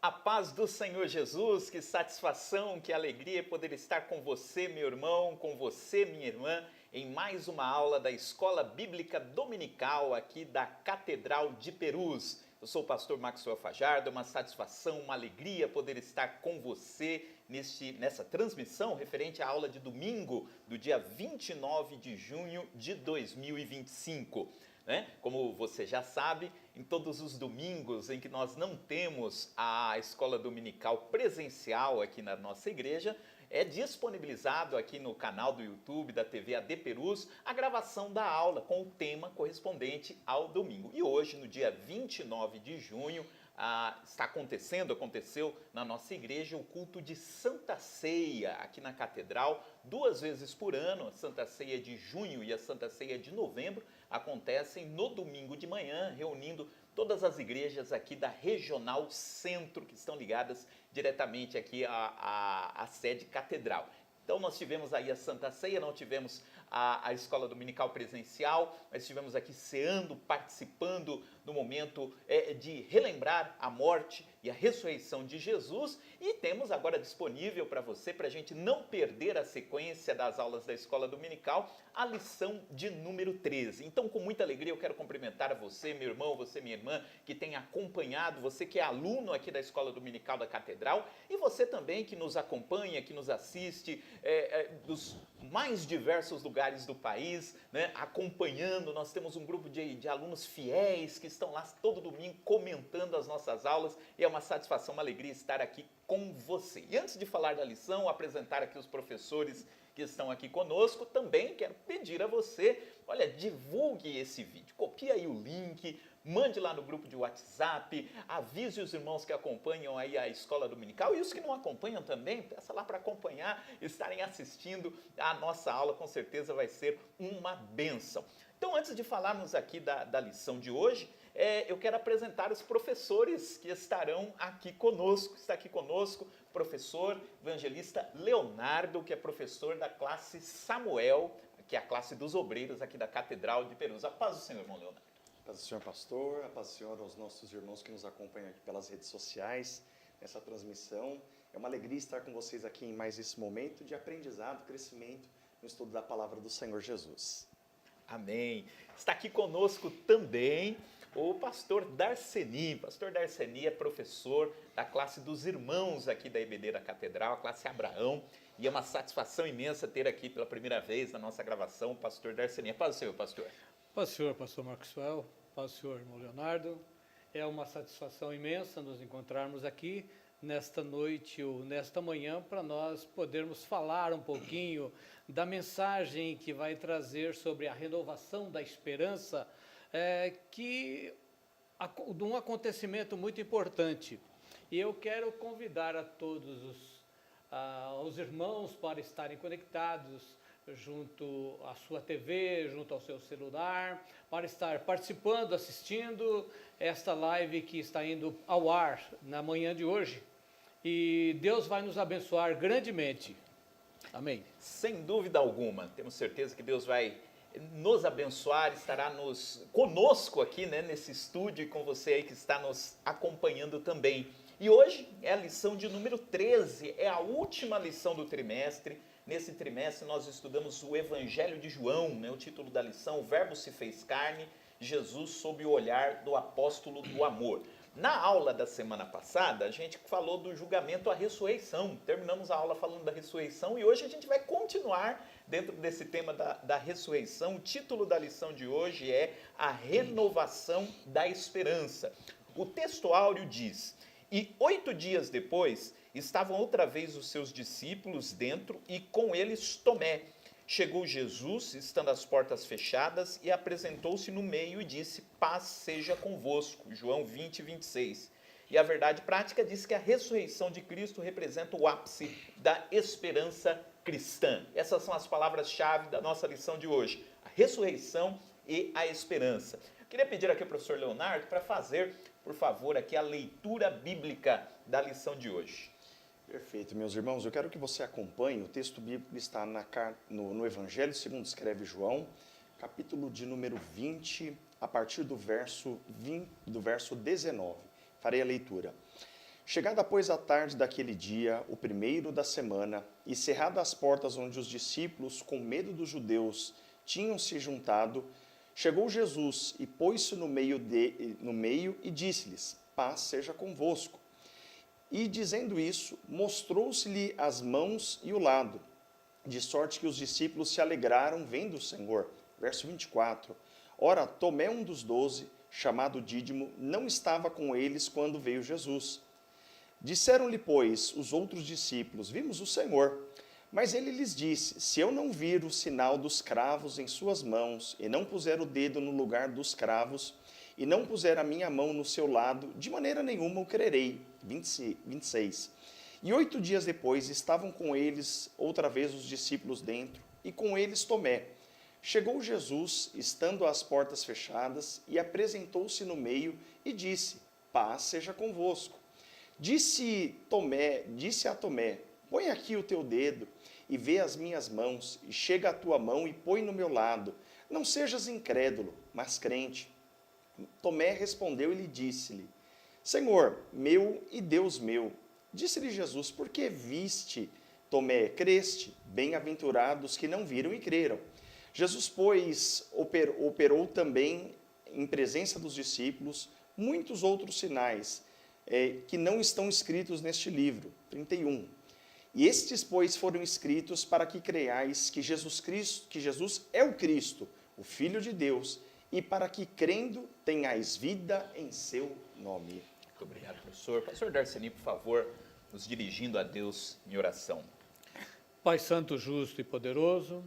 A paz do Senhor Jesus, que satisfação, que alegria poder estar com você, meu irmão, com você, minha irmã, em mais uma aula da Escola Bíblica Dominical aqui da Catedral de Perus. Eu sou o pastor Maxwell Fajardo, é uma satisfação, uma alegria poder estar com você nessa transmissão referente à aula de domingo do dia 29 de junho de 2025. Como você já sabe, em todos os domingos em que nós não temos a escola dominical presencial aqui na nossa igreja, é disponibilizado aqui no canal do YouTube da TV AD Perus a gravação da aula com o tema correspondente ao domingo. E hoje, no dia 29 de junho, aconteceu na nossa igreja o culto de Santa Ceia aqui na Catedral, 2 vezes por ano. A Santa Ceia de junho e a Santa Ceia de novembro acontecem no domingo de manhã, reunindo todas as igrejas aqui da Regional Centro, que estão ligadas diretamente aqui à sede catedral. Então nós tivemos aí a Santa Ceia, não tivemos a escola dominical presencial, mas estivemos aqui ceando, participando no momento de relembrar a morte e a ressurreição de Jesus, e temos agora disponível para você, para a gente não perder a sequência das aulas da escola dominical, a lição de número 13. Então, com muita alegria, eu quero cumprimentar a você, meu irmão, você, minha irmã, que tem acompanhado, você que é aluno aqui da escola dominical da Catedral, e você também que nos acompanha, que nos assiste dos mais diversos lugares do país, acompanhando. Nós temos um grupo de alunos fiéis que estão lá todo domingo comentando as nossas aulas, e é uma satisfação, uma alegria estar aqui com você. E antes de falar da lição, apresentar aqui os professores que estão aqui conosco, também quero pedir a você, olha, divulgue esse vídeo, copie aí o link, mande lá no grupo de WhatsApp, avise os irmãos que acompanham aí a escola dominical, e os que não acompanham também, peça lá para acompanhar, estarem assistindo a nossa aula, com certeza vai ser uma bênção. Então, antes de falarmos aqui da lição de hoje, eu quero apresentar os professores que estarão aqui conosco. Está aqui conosco o professor evangelista Leonardo, que é professor da classe Samuel, que é a classe dos obreiros aqui da Catedral de Perus. A paz do Senhor, irmão Leonardo. A paz do Senhor, pastor, a paz do Senhor aos nossos irmãos que nos acompanham aqui pelas redes sociais, nessa transmissão. É uma alegria estar com vocês aqui em mais esse momento de aprendizado, crescimento no estudo da palavra do Senhor Jesus. Amém. Está aqui conosco também o pastor Darceni. Pastor Darceni é professor da classe dos irmãos aqui da EBD da Catedral, a classe Abraão. E é uma satisfação imensa ter aqui pela primeira vez na nossa gravação o pastor Darceni. A paz do Senhor, pastor. Paz do Senhor, pastor Maxwell. Paz do Senhor, irmão Leonardo. É uma satisfação imensa nos encontrarmos aqui nesta noite ou nesta manhã para nós podermos falar um pouquinho da mensagem que vai trazer sobre a renovação da esperança, de um acontecimento muito importante. E eu quero convidar a todos os irmãos para estarem conectados junto à sua TV, junto ao seu celular, para estar participando, assistindo esta live que está indo ao ar na manhã de hoje. E Deus vai nos abençoar grandemente. Amém. Sem dúvida alguma, temos certeza que Deus vai nos abençoar, estará conosco aqui, nesse estúdio, e com você aí que está nos acompanhando também. E hoje é a lição de número 13, é a última lição do trimestre. Nesse trimestre nós estudamos o Evangelho de João, o título da lição, o Verbo se fez carne, Jesus sob o olhar do apóstolo do amor. Na aula da semana passada, a gente falou do julgamento à ressurreição. Terminamos a aula falando da ressurreição e hoje a gente vai continuar dentro desse tema da ressurreição. O título da lição de hoje é a renovação da esperança. O texto áureo diz: e 8 dias depois, estavam outra vez os seus discípulos dentro e com eles Tomé. Chegou Jesus, estando as portas fechadas, e apresentou-se no meio e disse: paz seja convosco. João 20, 26. E a verdade prática diz que a ressurreição de Cristo representa o ápice da esperança cristã. Essas são as palavras-chave da nossa lição de hoje: a ressurreição e a esperança. Eu queria pedir aqui ao professor Leonardo para fazer, por favor, aqui a leitura bíblica da lição de hoje. Perfeito, meus irmãos. Eu quero que você acompanhe. O texto bíblico está no Evangelho segundo escreve João, capítulo de número 20, a partir do verso 19. Farei a leitura. Chegada, pois, a tarde daquele dia, o primeiro da semana, e cerradas as portas onde os discípulos, com medo dos judeus, tinham se juntado, chegou Jesus e pôs-se no meio e disse-lhes: paz seja convosco. E, dizendo isso, mostrou-se-lhe as mãos e o lado, de sorte que os discípulos se alegraram vendo o Senhor. Verso 24. Ora, Tomé, um dos 12, chamado Dídimo, não estava com eles quando veio Jesus. Disseram-lhe, pois, os outros discípulos: vimos o Senhor. Mas ele lhes disse: se eu não vir o sinal dos cravos em suas mãos, e não puser o dedo no lugar dos cravos, e não puser a minha mão no seu lado, de maneira nenhuma o crerei. 26. E 8 dias depois estavam com eles outra vez os discípulos dentro, e com eles Tomé. Chegou Jesus, estando as portas fechadas, e apresentou-se no meio, e disse: paz seja convosco. Disse a Tomé: põe aqui o teu dedo, e vê as minhas mãos, e chega a tua mão e põe no meu lado. Não sejas incrédulo, mas crente. Tomé respondeu e lhe disse-lhe: Senhor meu e Deus meu. Disse-lhe Jesus: por que viste, Tomé, creste? Bem-aventurados que não viram e creram. Jesus, pois, operou também, em presença dos discípulos, muitos outros sinais, que não estão escritos neste livro. 31. E estes, pois, foram escritos para que creiais que Jesus é o Cristo, o Filho de Deus, e para que, crendo, tenhais vida em seu nome. Muito obrigado, professor. Pastor Darceni, por favor, nos dirigindo a Deus em oração. Pai Santo, justo e poderoso,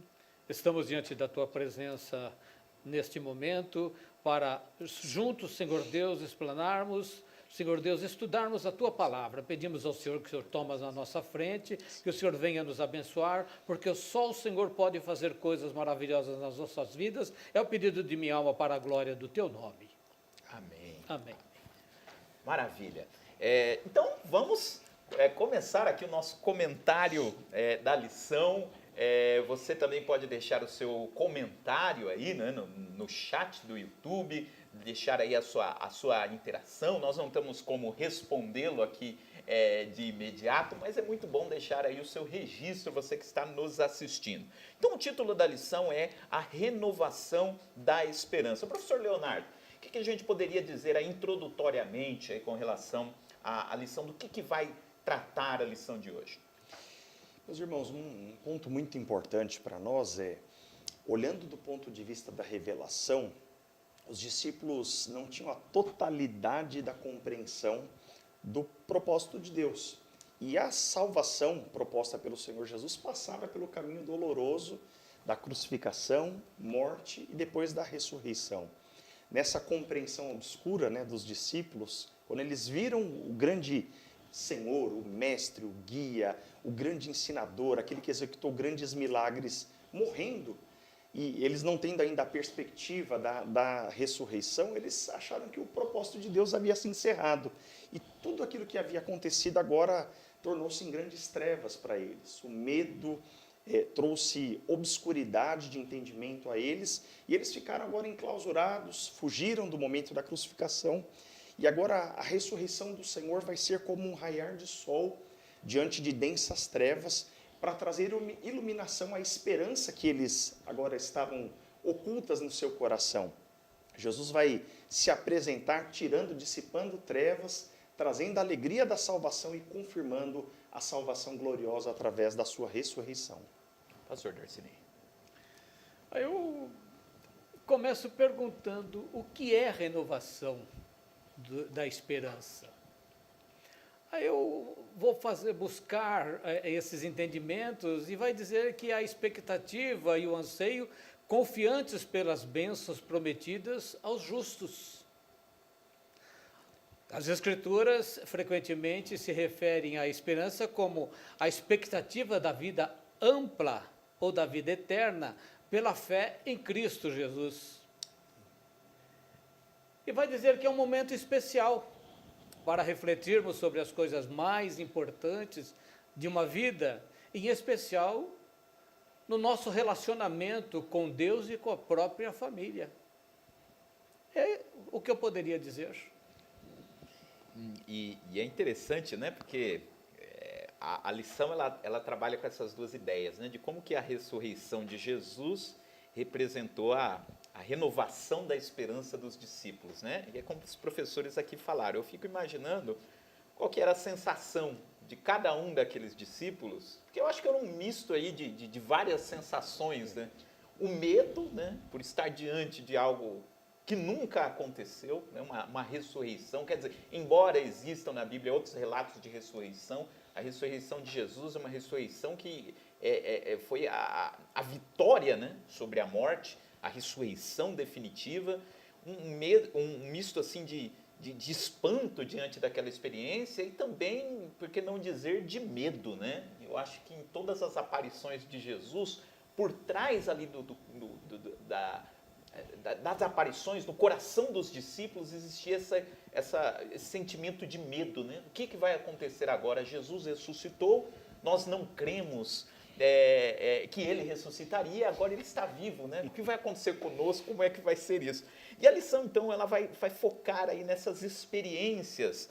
estamos diante da Tua presença neste momento para, juntos, Senhor Deus, explanarmos, Senhor Deus, estudarmos a Tua Palavra. Pedimos ao Senhor que o Senhor tome na nossa frente, que o Senhor venha nos abençoar, porque só o Senhor pode fazer coisas maravilhosas nas nossas vidas. É o pedido de minha alma para a glória do Teu nome. Amém. Amém. Maravilha. Então, vamos começar aqui o nosso comentário da lição. Você também pode deixar o seu comentário aí, né, no chat do YouTube, deixar aí a sua interação. Nós não temos como respondê-lo aqui de imediato, mas é muito bom deixar aí o seu registro, você que está nos assistindo. Então, o título da lição é A Renovação da Esperança. Professor Leonardo, o que a gente poderia dizer aí introdutoriamente aí com relação à lição, do que vai tratar a lição de hoje? Meus irmãos, um ponto muito importante para nós olhando do ponto de vista da revelação, os discípulos não tinham a totalidade da compreensão do propósito de Deus. E a salvação proposta pelo Senhor Jesus passava pelo caminho doloroso da crucificação, morte e depois da ressurreição. Nessa compreensão obscura, né, dos discípulos, quando eles viram o grande Senhor, o mestre, o guia, o grande ensinador, aquele que executou grandes milagres, morrendo, e eles não tendo ainda a perspectiva da ressurreição, eles acharam que o propósito de Deus havia se encerrado. E tudo aquilo que havia acontecido agora tornou-se em grandes trevas para eles. O medo trouxe obscuridade de entendimento a eles, e eles ficaram agora enclausurados, fugiram do momento da crucificação, e agora a ressurreição do Senhor vai ser como um raiar de sol diante de densas trevas, para trazer iluminação à esperança que eles agora estavam ocultas no seu coração. Jesus vai se apresentar dissipando trevas, trazendo a alegria da salvação e confirmando a salvação gloriosa através da sua ressurreição. Pastor Darceni. Eu começo perguntando o que é renovação da esperança. Aí eu vou buscar esses entendimentos e vai dizer que a expectativa e o anseio confiantes pelas bênçãos prometidas aos justos. As Escrituras frequentemente se referem à esperança como a expectativa da vida ampla ou da vida eterna pela fé em Cristo Jesus. E vai dizer que é um momento especial para refletirmos sobre as coisas mais importantes de uma vida, em especial no nosso relacionamento com Deus e com a própria família. É o que eu poderia dizer. E é interessante, né? Porque a lição ela trabalha com essas duas ideias, né? De como que a ressurreição de Jesus representou a renovação da esperança dos discípulos, né? E é como os professores aqui falaram. Eu fico imaginando qual que era a sensação de cada um daqueles discípulos, porque eu acho que era um misto aí de várias sensações, né? O medo, né? Por estar diante de algo que nunca aconteceu, né? Uma ressurreição, quer dizer, embora existam na Bíblia outros relatos de ressurreição, a ressurreição de Jesus é uma ressurreição que foi a vitória, né? Sobre a morte, a ressurreição definitiva, um misto assim de espanto diante daquela experiência e também, por que não dizer, de medo, né? Eu acho que em todas as aparições de Jesus, por trás ali das aparições, no coração dos discípulos, existia esse sentimento de medo, né? O que vai acontecer agora? Jesus ressuscitou, nós não cremos que ele ressuscitaria, agora ele está vivo, né? O que vai acontecer conosco? Como é que vai ser isso? E a lição, então, ela vai focar aí nessas experiências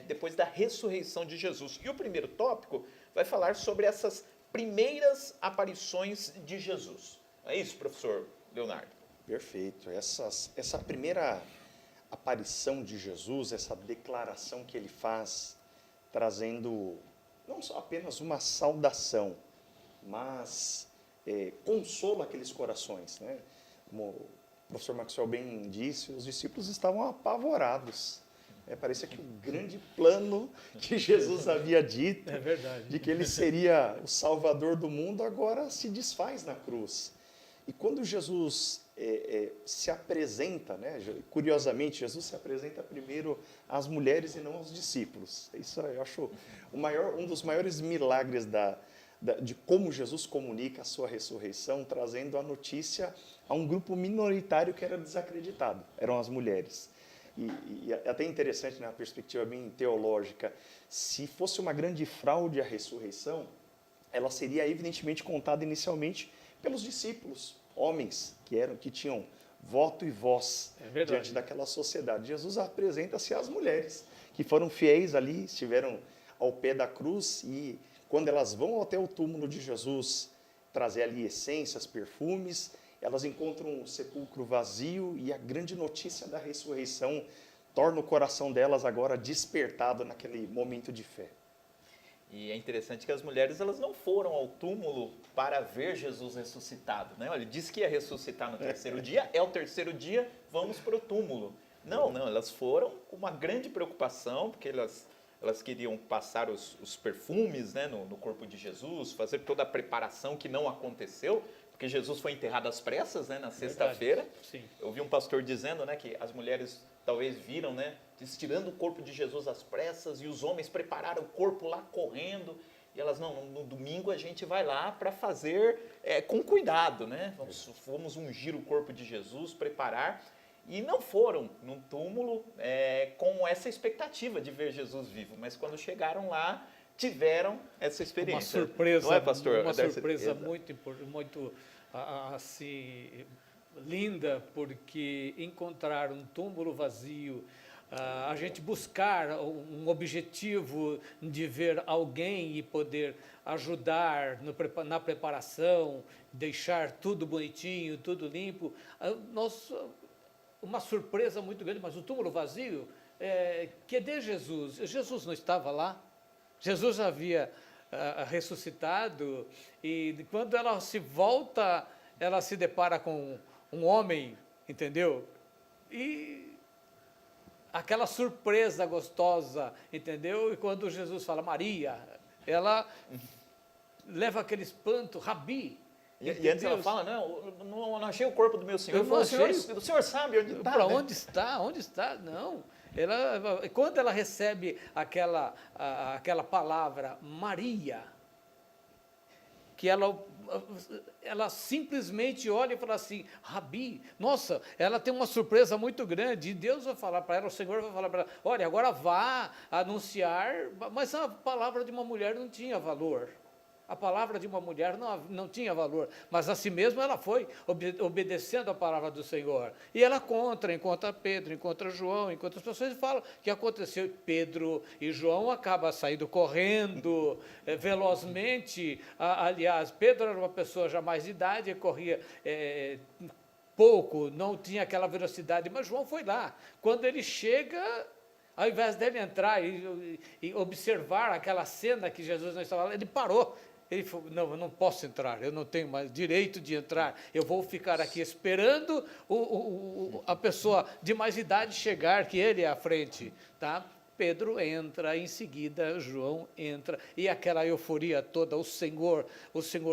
depois da ressurreição de Jesus. E o primeiro tópico vai falar sobre essas primeiras aparições de Jesus. É isso, professor Leonardo? Perfeito. Essa primeira aparição de Jesus, essa declaração que ele faz, trazendo não só apenas uma saudação, mas consolo aqueles corações, né? Como o professor Maxwell bem disse, os discípulos estavam apavorados. Parecia que o grande plano que Jesus havia dito, de que ele seria o salvador do mundo, agora se desfaz na cruz. E quando Jesus se apresenta, né, curiosamente, Jesus se apresenta primeiro às mulheres e não aos discípulos. Isso eu acho um dos maiores milagres de como Jesus comunica a sua ressurreição, trazendo a notícia a um grupo minoritário que era desacreditado, eram as mulheres. E é até interessante, na perspectiva bem teológica, se fosse uma grande fraude a ressurreição, ela seria evidentemente contada inicialmente pelos discípulos, homens que tinham voto e voz diante daquela sociedade. Jesus apresenta-se às mulheres, que foram fiéis ali, estiveram ao pé da cruz, e quando elas vão até o túmulo de Jesus trazer ali essências, perfumes, elas encontram o sepulcro vazio, e a grande notícia da ressurreição torna o coração delas agora despertado naquele momento de fé. E é interessante que as mulheres elas não foram ao túmulo para ver Jesus ressuscitado, né? Olha, ele disse que ia ressuscitar no terceiro dia, é o terceiro dia, vamos para o túmulo. Não, elas foram com uma grande preocupação, porque elas queriam passar os perfumes, né, no corpo de Jesus, fazer toda a preparação que não aconteceu, porque Jesus foi enterrado às pressas, né, na sexta-feira. Eu vi um pastor dizendo, né, que as mulheres talvez viram, né, estirando o corpo de Jesus às pressas, e os homens prepararam o corpo lá correndo, e elas, não, no domingo a gente vai lá para fazer com cuidado, né? Vamos ungir o corpo de Jesus, preparar, e não foram num túmulo com essa expectativa de ver Jesus vivo, mas quando chegaram lá, tiveram essa experiência. Uma surpresa, não é, pastor? Uma surpresa muito assim, linda, porque encontrar um túmulo vazio, a gente buscar um objetivo de ver alguém e poder ajudar na preparação, deixar tudo bonitinho, tudo limpo, uma surpresa muito grande, mas o túmulo vazio, que é de Jesus. Jesus não estava lá, Jesus havia ressuscitado, e quando ela se volta, ela se depara com um homem, entendeu? E aquela surpresa gostosa, entendeu? E quando Jesus fala Maria, ela leva aquele espanto, Rabi. E antes ela fala, não achei o corpo do meu Senhor. Eu não achei. O senhor sabe onde está? Para onde está? Onde está? Não. Quando ela recebe aquela palavra Maria, que ela simplesmente olha e fala assim, Rabi, nossa, ela tem uma surpresa muito grande, e Deus vai falar para ela, o Senhor vai falar para ela, olha, agora vá anunciar, mas a palavra de uma mulher não tinha valor. A palavra de uma mulher não tinha valor, mas a si mesma ela foi obedecendo a palavra do Senhor. E ela encontra Pedro, encontra João, encontra as pessoas e fala o que aconteceu. Pedro e João acabam saindo correndo velozmente. Aliás, Pedro era uma pessoa já mais de idade, corria pouco, não tinha aquela velocidade, mas João foi lá. Quando ele chega, ao invés dele entrar e observar aquela cena que Jesus não estava lá, ele parou. Ele falou, não, eu não posso entrar, eu não tenho mais direito de entrar, eu vou ficar aqui esperando a pessoa de mais idade chegar, que ele é à frente, tá? Pedro entra, em seguida João entra, e aquela euforia toda, o Senhor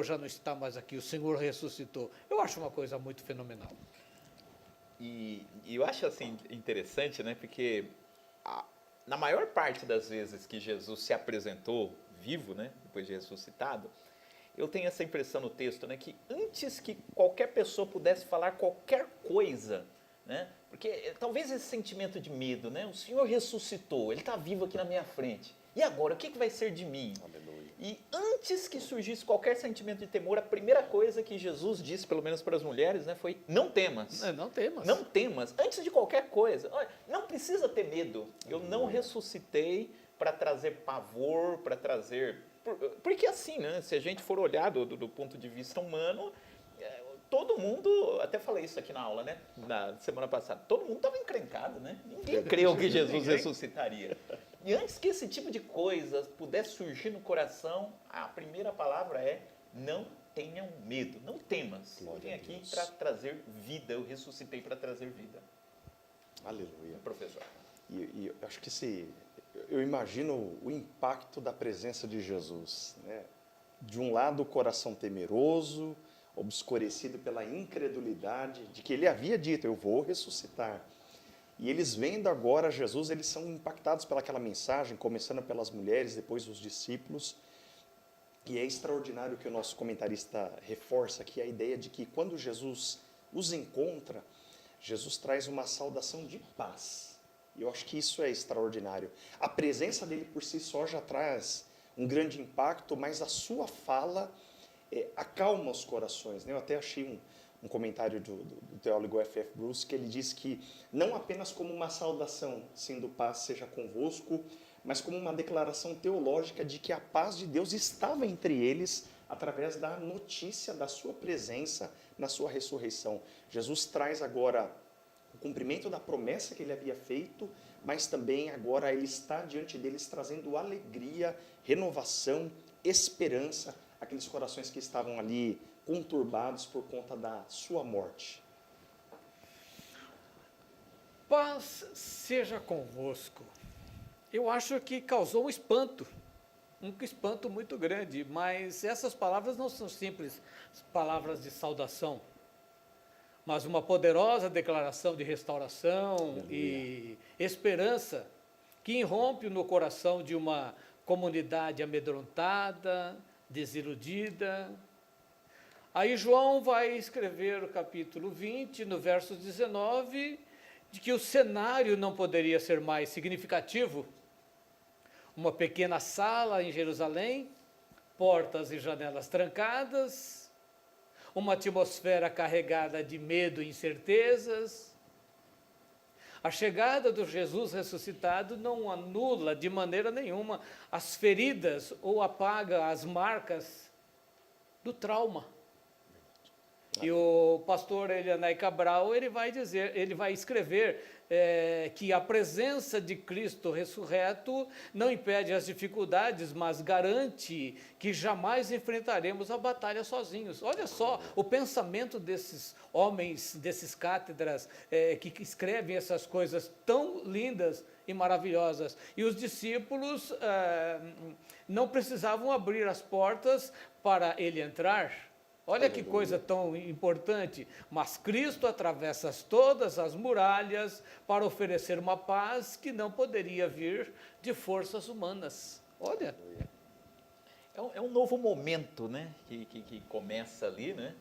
já não está mais aqui, o Senhor ressuscitou. Eu acho uma coisa muito fenomenal. E eu acho assim interessante, né? Porque na maior parte das vezes que Jesus se apresentou vivo, né? Depois de ressuscitado, eu tenho essa impressão no texto, né? Que antes que qualquer pessoa pudesse falar qualquer coisa, né? Porque talvez esse sentimento de medo, né? O Senhor ressuscitou, Ele está vivo aqui na minha frente. E agora, o que vai ser de mim? Aleluia. E antes que surgisse qualquer sentimento de temor, a primeira coisa que Jesus disse, pelo menos para as mulheres, né, foi: não temas. Não temas. Não temas. Antes de qualquer coisa. Olha, não precisa ter medo. Eu não ressuscitei para trazer pavor, para trazer... Porque assim, né, se a gente for olhar do ponto de vista humano, todo mundo, até falei isso aqui na aula, né, na semana passada, todo mundo estava encrencado, né? Ninguém creu que Jesus ressuscitaria. E antes que esse tipo de coisa pudesse surgir no coração, a primeira palavra é: não tenham medo, não temas. Eu vim aqui para trazer vida, eu ressuscitei para trazer vida. Aleluia. Professor. E eu acho que eu imagino o impacto da presença de Jesus, né? De um lado, o coração temeroso, obscurecido pela incredulidade de que ele havia dito: eu vou ressuscitar. E eles vendo agora Jesus, eles são impactados pelaquela mensagem, começando pelas mulheres, depois os discípulos. E é extraordinário que o nosso comentarista reforça aqui a ideia de que quando Jesus os encontra, Jesus traz uma saudação de paz. E eu acho que isso é extraordinário. A presença dele por si só já traz um grande impacto, mas a sua fala acalma os corações, né? Eu até achei um comentário do teólogo F.F. Bruce, que ele diz que não apenas como uma saudação, sendo paz seja convosco, mas como uma declaração teológica de que a paz de Deus estava entre eles através da notícia da sua presença na sua ressurreição. Jesus traz agora o cumprimento da promessa que ele havia feito, mas também agora ele está diante deles trazendo alegria, renovação, esperança, aqueles corações que estavam ali conturbados por conta da sua morte. Paz seja convosco. Eu acho que causou um espanto muito grande, mas essas palavras não são simples palavras de saudação, mas uma poderosa declaração de restauração e esperança que irrompe no coração de uma comunidade amedrontada, desiludida. Aí João vai escrever o capítulo 20, no verso 19, de que o cenário não poderia ser mais significativo. Uma pequena sala em Jerusalém, portas e janelas trancadas, uma atmosfera carregada de medo e incertezas. A chegada do Jesus ressuscitado não anula de maneira nenhuma as feridas ou apaga as marcas do trauma. E o pastor Elianai Cabral, ele vai escrever que a presença de Cristo ressurreto não impede as dificuldades, mas garante que jamais enfrentaremos a batalha sozinhos. Olha só o pensamento desses homens, desses cátedras, que escrevem essas coisas tão lindas e maravilhosas. E os discípulos não precisavam abrir as portas para ele entrar. Olha que coisa tão importante, mas Cristo atravessa todas as muralhas para oferecer uma paz que não poderia vir de forças humanas. Olha. É um novo momento, né, que começa ali, né,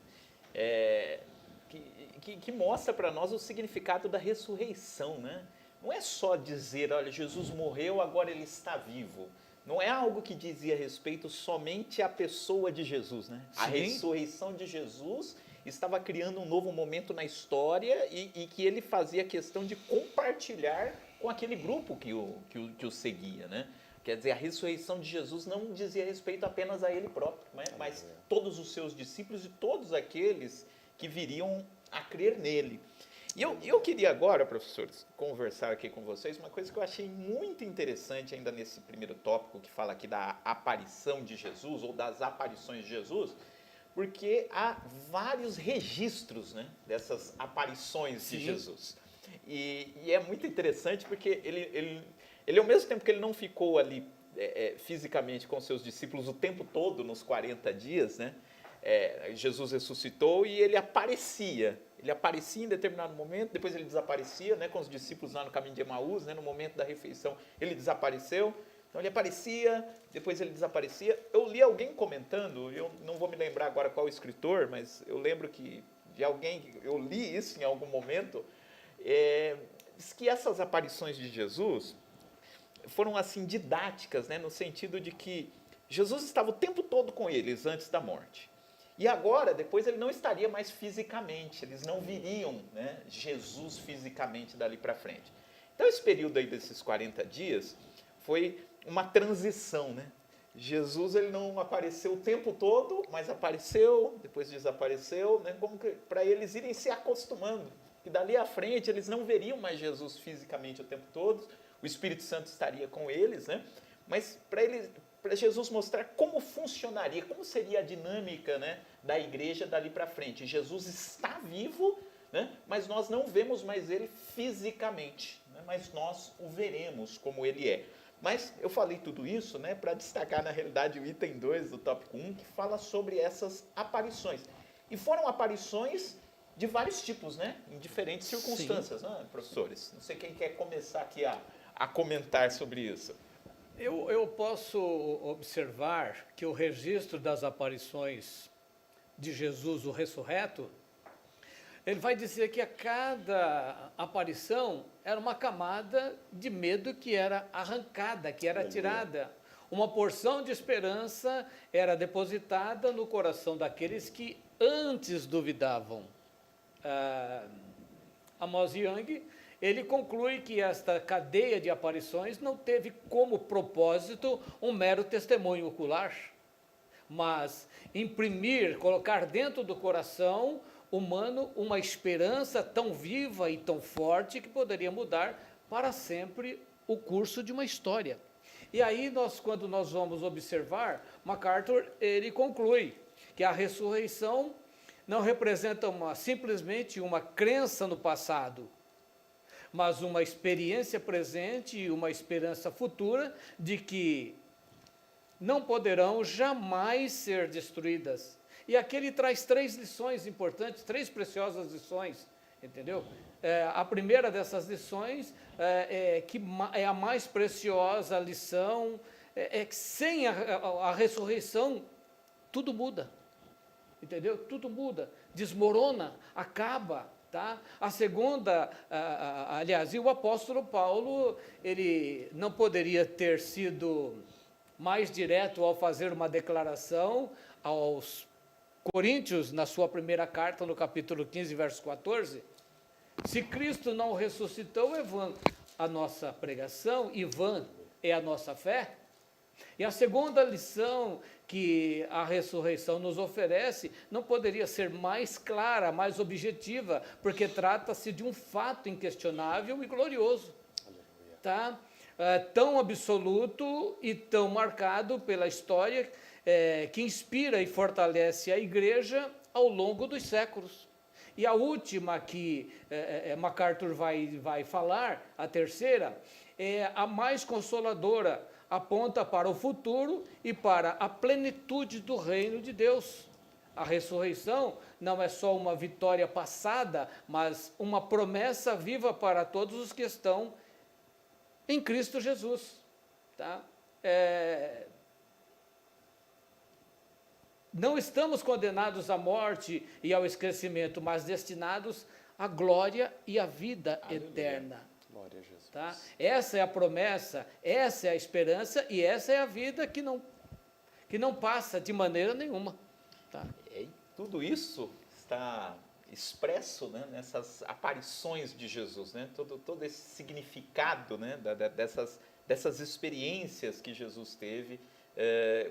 que mostra para nós o significado da ressurreição, né? Não é só dizer: olha, Jesus morreu, agora ele está vivo. não é algo que dizia respeito somente à pessoa de Jesus, né? A Sim. ressurreição de Jesus estava criando um novo momento na história e que ele fazia questão de compartilhar com aquele grupo que o seguia, né? Quer dizer, a ressurreição de Jesus não dizia respeito apenas a ele próprio, né? Mas todos os seus discípulos e todos aqueles que viriam a crer nele. E eu queria agora, professores, conversar aqui com vocês uma coisa que eu achei muito interessante ainda nesse primeiro tópico que fala aqui da aparição de Jesus ou das aparições de Jesus, porque há vários registros, né, dessas aparições de Jesus. E é muito interessante porque ele, ao mesmo tempo que ele não ficou ali fisicamente com seus discípulos o tempo todo, nos 40 dias, né, Jesus ressuscitou e ele aparecia em determinado momento, depois ele desaparecia, né, com os discípulos lá no caminho de Emaús, né, no momento da refeição ele desapareceu. Então ele aparecia, depois ele desaparecia. Eu li alguém comentando, eu não vou me lembrar agora qual escritor, mas eu lembro que de alguém, eu li isso em algum momento, diz que essas aparições de Jesus foram assim didáticas, né, no sentido de que Jesus estava o tempo todo com eles antes da morte. E agora, depois ele não estaria mais fisicamente, eles não viriam, né, Jesus fisicamente dali para frente. Então esse período aí desses 40 dias foi uma transição, né? Jesus ele não apareceu o tempo todo, mas apareceu, depois desapareceu, né? Como para eles irem se acostumando, que dali à frente eles não veriam mais Jesus fisicamente o tempo todo, o Espírito Santo estaria com eles, né? Mas para Jesus mostrar como funcionaria, como seria a dinâmica, né, da igreja dali para frente. Jesus está vivo, né, mas nós não vemos mais ele fisicamente, né, mas nós o veremos como ele é. Mas eu falei tudo isso, né, para destacar na realidade o item 2 do tópico 1, que fala sobre essas aparições. E foram aparições de vários tipos, né, em diferentes circunstâncias, né, professores? Não sei quem quer começar aqui a comentar sobre isso. Eu posso observar que o registro das aparições de Jesus, o ressurreto, ele vai dizer que a cada aparição era uma camada de medo que era arrancada, que era tirada. Uma porção de esperança era depositada no coração daqueles que antes duvidavam. Amos Young, ele conclui que esta cadeia de aparições não teve como propósito um mero testemunho ocular, mas imprimir, colocar dentro do coração humano uma esperança tão viva e tão forte que poderia mudar para sempre o curso de uma história. E aí, quando nós vamos observar, MacArthur, ele conclui que a ressurreição não representa simplesmente uma crença no passado, mas uma experiência presente e uma esperança futura de que não poderão jamais ser destruídas. E aqui ele traz 3 lições importantes, 3 preciosas lições, entendeu? A primeira dessas lições que é a mais preciosa lição, que sem a ressurreição tudo muda, entendeu? Tudo muda, desmorona, acaba. Tá? A segunda, aliás, e o apóstolo Paulo, ele não poderia ter sido mais direto ao fazer uma declaração aos Coríntios, na sua primeira carta, no capítulo 15, verso 14, se Cristo não ressuscitou, é vã a nossa pregação, e vã é a nossa fé. E a segunda lição que a ressurreição nos oferece não poderia ser mais clara, mais objetiva, porque trata-se de um fato inquestionável e glorioso, tá? Tão absoluto e tão marcado pela história que inspira e fortalece a igreja ao longo dos séculos. E a última que MacArthur vai falar, a terceira, é a mais consoladora, aponta para o futuro e para a plenitude do reino de Deus. A ressurreição não é só uma vitória passada, mas uma promessa viva para todos os que estão em Cristo Jesus. Tá? Não estamos condenados à morte e ao esquecimento, mas destinados à glória e à vida eterna. Glória a Jesus. Tá? Essa é a promessa, essa é a esperança e essa é a vida que não passa de maneira nenhuma. Tá? E tudo isso está expresso, né, nessas aparições de Jesus, né? Todo esse significado, né, dessas experiências que Jesus teve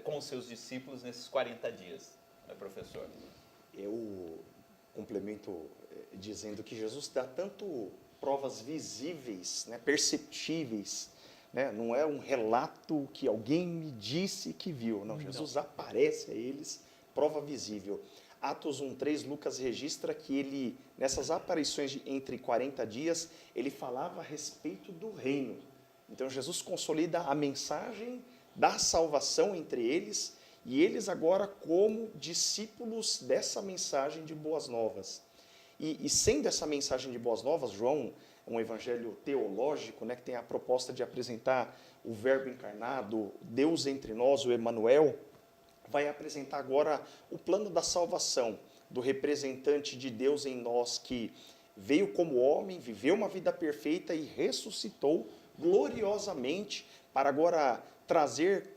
com os seus discípulos nesses 40 dias, né, professor? Eu complemento dizendo que Jesus dá tanto provas visíveis, né, perceptíveis, né, não é um relato que alguém me disse que viu, não, Jesus aparece a eles, prova visível. Atos 1:3, Lucas registra que ele, nessas aparições entre 40 dias, ele falava a respeito do reino. Então Jesus consolida a mensagem da salvação entre eles, e eles agora como discípulos dessa mensagem de boas novas. E sendo essa mensagem de boas novas, João, um evangelho teológico, né, que tem a proposta de apresentar o verbo encarnado, Deus entre nós, o Emanuel, vai apresentar agora o plano da salvação, do representante de Deus em nós, que veio como homem, viveu uma vida perfeita e ressuscitou gloriosamente para agora trazer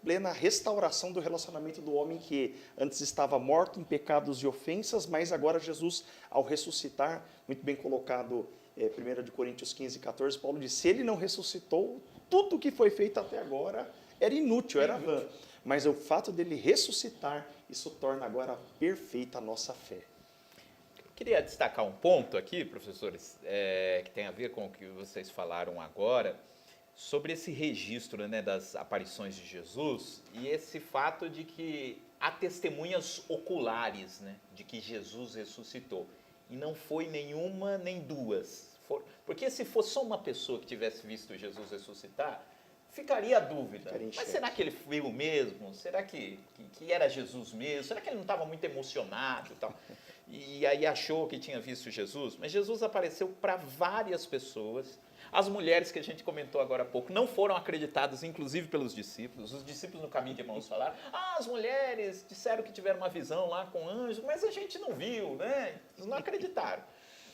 plena restauração do relacionamento do homem que antes estava morto em pecados e ofensas, mas agora Jesus, ao ressuscitar, muito bem colocado, 1 Coríntios 15:14, Paulo diz, se ele não ressuscitou, tudo que foi feito até agora era inútil, era vã. Mas o fato dele ressuscitar, isso torna agora perfeita a nossa fé. Queria destacar um ponto aqui, professores, que tem a ver com o que vocês falaram agora, sobre esse registro, né, das aparições de Jesus e esse fato de que há testemunhas oculares, né, de que Jesus ressuscitou. E não foi nenhuma nem duas. Porque se fosse só uma pessoa que tivesse visto Jesus ressuscitar, ficaria a dúvida. Mas será que ele viu mesmo? Será que era Jesus mesmo? Será que ele não estava muito emocionado e tal? E aí achou que tinha visto Jesus? Mas Jesus apareceu para várias pessoas. As mulheres que a gente comentou agora há pouco não foram acreditadas, inclusive pelos discípulos. Os discípulos no caminho de Emaús falaram, as mulheres disseram que tiveram uma visão lá com anjos, mas a gente não viu, né? Eles não acreditaram.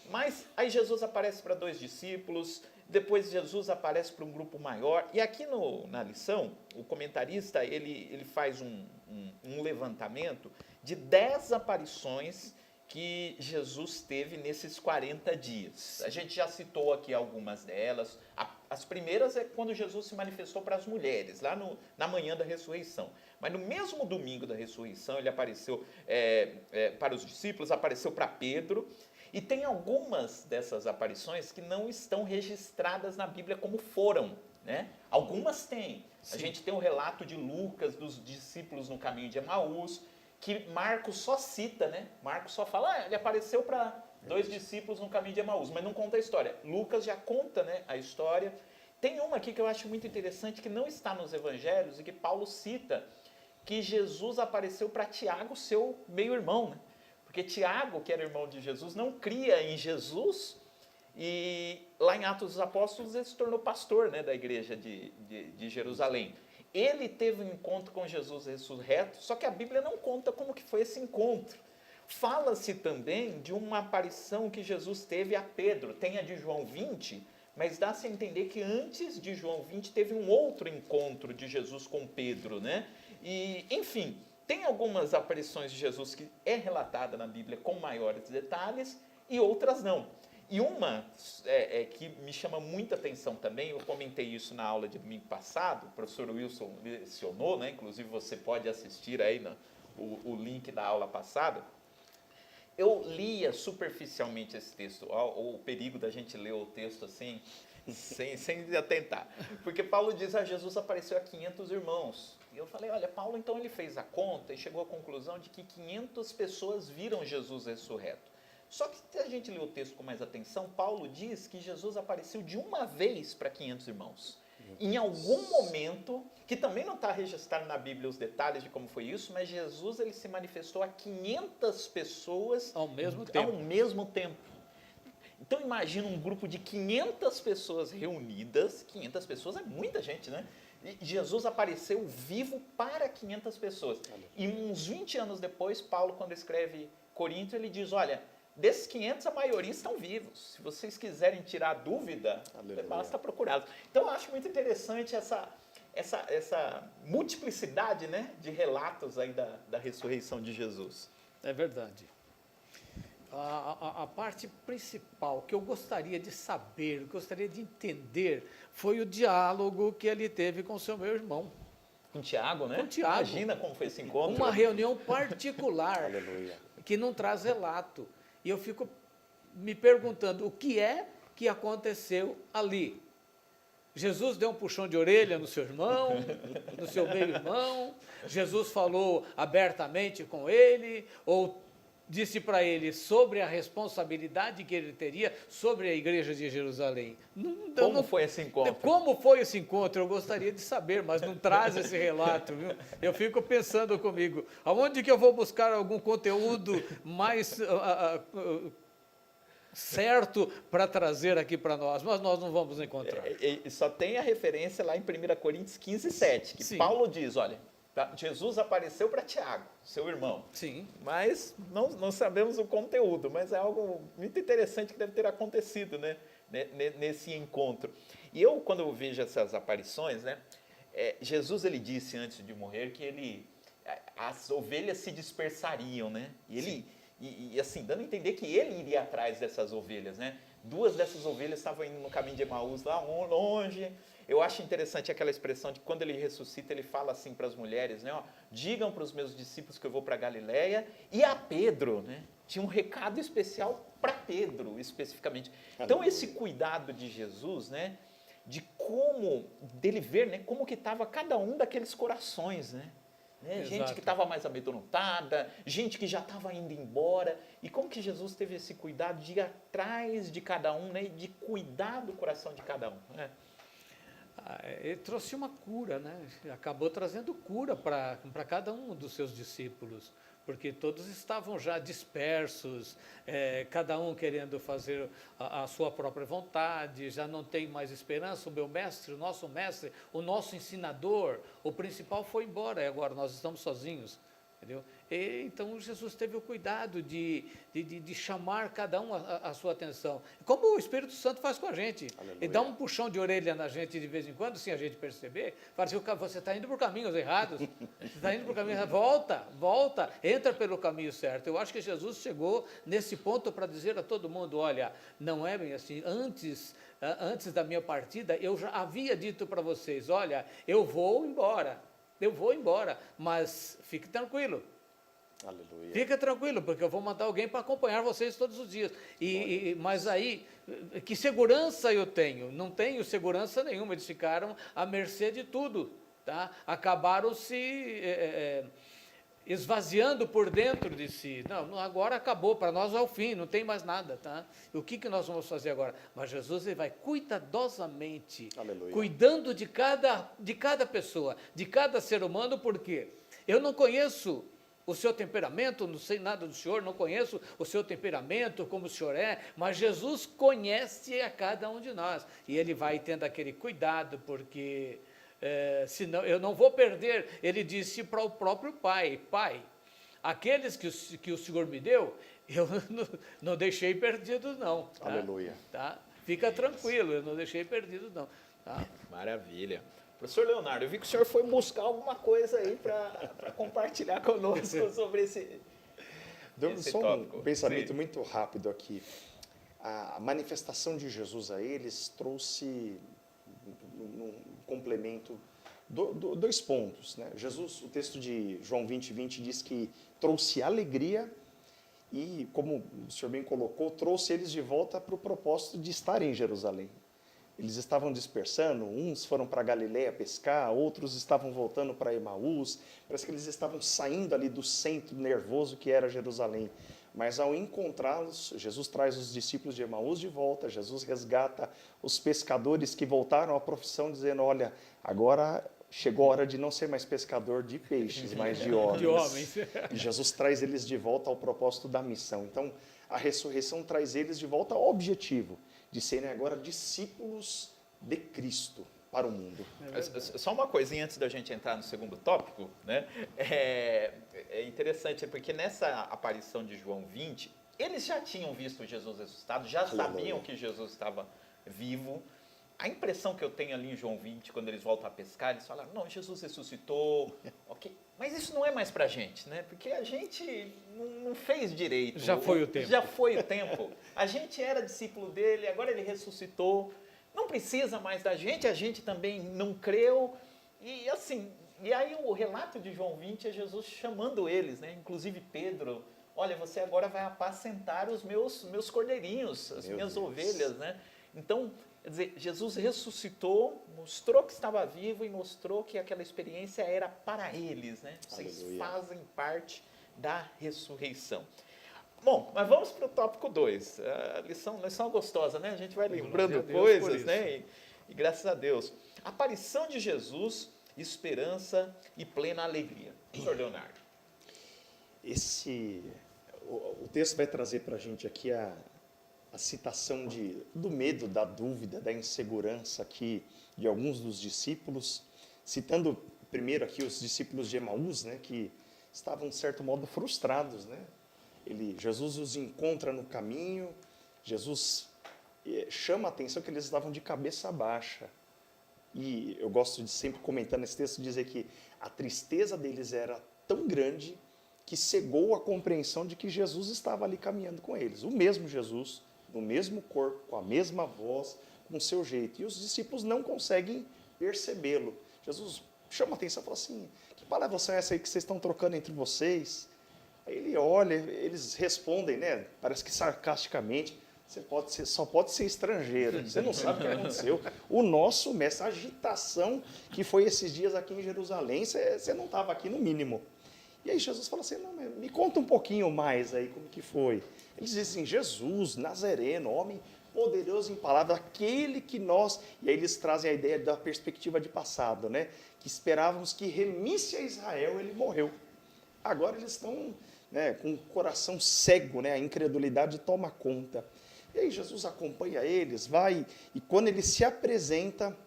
Mas aí Jesus aparece para 2 discípulos, depois Jesus aparece para um grupo maior. E aqui na lição, o comentarista ele faz um levantamento de 10 aparições que Jesus teve nesses 40 dias. A gente já citou aqui algumas delas. As primeiras é quando Jesus se manifestou para as mulheres, lá na manhã da ressurreição. Mas no mesmo domingo da ressurreição, ele apareceu para os discípulos, apareceu para Pedro. E tem algumas dessas aparições que não estão registradas na Bíblia como foram, né? Algumas têm. Sim. A gente tem o relato de Lucas, dos discípulos no caminho de Emaús, que Marcos só cita, né? Marcos só fala, ele apareceu para 2 discípulos no caminho de Emaús, mas não conta a história. Lucas já conta, né, a história. Tem uma aqui que eu acho muito interessante, que não está nos evangelhos e que Paulo cita, que Jesus apareceu para Tiago, seu meio-irmão, né? Porque Tiago, que era irmão de Jesus, não cria em Jesus e lá em Atos dos Apóstolos ele se tornou pastor, né, da igreja de Jerusalém. Ele teve um encontro com Jesus ressurreto, só que a Bíblia não conta como que foi esse encontro. Fala-se também de uma aparição que Jesus teve a Pedro, tem a de João 20, mas dá-se a entender que antes de João 20 teve um outro encontro de Jesus com Pedro, né? E, enfim, tem algumas aparições de Jesus que é relatada na Bíblia com maiores detalhes e outras não. E uma que me chama muita atenção também, eu comentei isso na aula de domingo passado, o professor Wilson lecionou, né? Inclusive você pode assistir aí o link da aula passada. Eu lia superficialmente esse texto, o perigo da gente ler o texto assim, sem atentar. Porque Paulo diz, Jesus apareceu a 500 irmãos. E eu falei, olha, Paulo então ele fez a conta e chegou à conclusão de que 500 pessoas viram Jesus ressurreto. Só que se a gente ler o texto com mais atenção, Paulo diz que Jesus apareceu de uma vez para 500 irmãos. Em algum momento, que também não está registrado na Bíblia os detalhes de como foi isso, mas Jesus ele se manifestou a 500 pessoas ao mesmo tempo. Então imagina um grupo de 500 pessoas reunidas, 500 pessoas é muita gente, né? E Jesus apareceu vivo para 500 pessoas. E uns 20 anos depois, Paulo, quando escreve Coríntios, ele diz, olha, desses 500, a maioria estão vivos. Se vocês quiserem tirar dúvida, Aleluia. basta procurá-los. Então, eu acho muito interessante essa multiplicidade, né, de relatos aí da ressurreição de Jesus. É verdade. A parte principal que eu gostaria de saber, gostaria de entender, foi o diálogo que ele teve com seu meu irmão. Com Tiago, né? Com Tiago. Imagina como foi esse encontro. Uma reunião particular, Aleluia. que não traz relato. E eu fico me perguntando o que é que aconteceu ali. Jesus deu um puxão de orelha no seu irmão, no seu meio-irmão. Jesus falou abertamente com ele, ou disse para ele sobre a responsabilidade que ele teria sobre a igreja de Jerusalém. Como foi esse encontro? Como foi esse encontro? Eu gostaria de saber, mas não traz esse relato, viu? Eu fico pensando comigo, aonde que eu vou buscar algum conteúdo mais certo para trazer aqui para nós? Mas nós não vamos encontrar. E só tem a referência lá em 1 Coríntios 15:7, que Sim. Paulo diz, olha, Jesus apareceu para Tiago, seu irmão. Sim. Mas não sabemos o conteúdo, mas é algo muito interessante que deve ter acontecido, né, nesse encontro. E eu, quando eu vejo essas aparições, né, Jesus ele disse antes de morrer que as ovelhas se dispersariam, né? E assim, dando a entender que ele iria atrás dessas ovelhas, né? 2 dessas ovelhas estavam indo no caminho de Emaús, lá longe. Eu acho interessante aquela expressão de que quando ele ressuscita, ele fala assim para as mulheres, né? Ó, digam para os meus discípulos que eu vou para Galiléia, e a Pedro, né? Tinha um recado especial para Pedro, especificamente. Então, esse cuidado de Jesus, né? De como, dele ver, né? Como que estava cada um daqueles corações, né? Gente que estava mais amedrontada, gente que já estava indo embora. E como que Jesus teve esse cuidado de ir atrás de cada um, né? E de cuidar do coração de cada um, né? Ele trouxe uma cura, né? Acabou trazendo cura para cada um dos seus discípulos, porque todos estavam já dispersos, cada um querendo fazer a sua própria vontade, já não tem mais esperança. O meu mestre, o nosso ensinador, o principal foi embora, e agora nós estamos sozinhos. Entendeu? Então Jesus teve o cuidado de chamar cada um a sua atenção, como o Espírito Santo faz com a gente. Aleluia. Ele dá um puxão de orelha na gente de vez em quando, sem a gente perceber, fala assim, você está indo por caminhos errados, você está indo por caminhos errados, volta, entra pelo caminho certo. Eu acho que Jesus chegou nesse ponto para dizer a todo mundo, olha, não é bem assim, antes da minha partida, eu já havia dito para vocês, olha, eu vou embora, mas fique tranquilo. Aleluia. Fica tranquilo, porque eu vou mandar alguém para acompanhar vocês todos os dias. Mas aí, que segurança eu tenho? Não tenho segurança nenhuma, eles ficaram à mercê de tudo. Tá? Acabaram se esvaziando por dentro de si. Não, agora acabou, para nós é o fim, não tem mais nada. Tá? O que nós vamos fazer agora? Mas Jesus ele vai cuidadosamente, Aleluia. cuidando de cada pessoa, de cada ser humano, porque eu não conheço o seu temperamento, não sei nada do senhor, não conheço o seu temperamento, como o senhor é, mas Jesus conhece a cada um de nós. E ele vai tendo aquele cuidado, porque senão eu não vou perder. Ele disse para o próprio Pai, aqueles que o Senhor me deu, eu não deixei perdidos não. Tá? Aleluia. Tá? Fica tranquilo, eu não deixei perdidos não. Tá? Maravilha. Professor Leonardo, eu vi que o senhor foi buscar alguma coisa aí para compartilhar conosco sobre esse Só tópico. um pensamento Sim. muito rápido aqui. A manifestação de Jesus a eles trouxe um complemento, 2 pontos. Né? Jesus, o texto de João 20:20 diz que trouxe alegria e, como o senhor bem colocou, trouxe eles de volta para o propósito de estar em Jerusalém. Eles estavam dispersando, uns foram para Galiléia pescar, outros estavam voltando para Emaús. Parece que eles estavam saindo ali do centro nervoso que era Jerusalém. Mas ao encontrá-los, Jesus traz os discípulos de Emaús de volta, Jesus resgata os pescadores que voltaram à profissão, dizendo, olha, agora chegou a hora de não ser mais pescador de peixes, mas de homens. De homens. E Jesus traz eles de volta ao propósito da missão. Então, a ressurreição traz eles de volta ao objetivo, de serem agora discípulos de Cristo para o mundo. Só uma coisinha antes da gente entrar no segundo tópico, né? É interessante, porque nessa aparição de João 20, eles já tinham visto Jesus ressuscitado, já sabiam que Jesus estava vivo. A impressão que eu tenho ali em João 20, quando eles voltam a pescar, eles falam, não, Jesus ressuscitou, ok. Mas isso não é mais pra gente, né? Porque a gente não fez direito. Já foi o tempo. Já foi o tempo. A gente era discípulo dele, agora ele ressuscitou. Não precisa mais da gente, a gente também não creu. E assim, e aí o relato de João 20 é Jesus chamando eles, né? Inclusive Pedro, olha, você agora vai apacentar os meus cordeirinhos, as minhas ovelhas, né? Então, quer dizer, Jesus ressuscitou, mostrou que estava vivo e mostrou que aquela experiência era para eles, né? Vocês fazem parte da ressurreição. Bom, mas vamos para o tópico 2. A lição gostosa, né? A gente vai lembrando coisas, né? E graças a Deus. Aparição de Jesus, esperança e plena alegria. Senhor Leonardo. O texto vai trazer para a gente aqui a citação do medo, da dúvida, da insegurança aqui de alguns dos discípulos, citando primeiro aqui os discípulos de Emaús, né, que estavam, de certo modo, frustrados, né? Jesus os encontra no caminho, Jesus chama a atenção que eles estavam de cabeça baixa. E eu gosto de sempre comentar nesse texto, dizer que a tristeza deles era tão grande que cegou a compreensão de que Jesus estava ali caminhando com eles. O mesmo Jesus, no mesmo corpo, com a mesma voz, com o seu jeito. E os discípulos não conseguem percebê-lo. Jesus chama a atenção e fala assim, que palavra são essa aí que vocês estão trocando entre vocês? Aí ele olha, eles respondem, né? Parece que sarcasticamente, só pode ser estrangeiro, você não sabe o que aconteceu. O nosso mestre, a agitação que foi esses dias aqui em Jerusalém, você não estava aqui no mínimo. E aí Jesus fala assim, não, me conta um pouquinho mais aí como que foi. Eles dizem, Jesus, Nazareno, homem poderoso em palavras, aquele que nós... E aí eles trazem a ideia da perspectiva de passado, né? Que esperávamos que remisse a Israel, ele morreu. Agora eles estão, né, com o coração cego, né? A incredulidade toma conta. E aí Jesus acompanha eles, vai, e quando ele se apresenta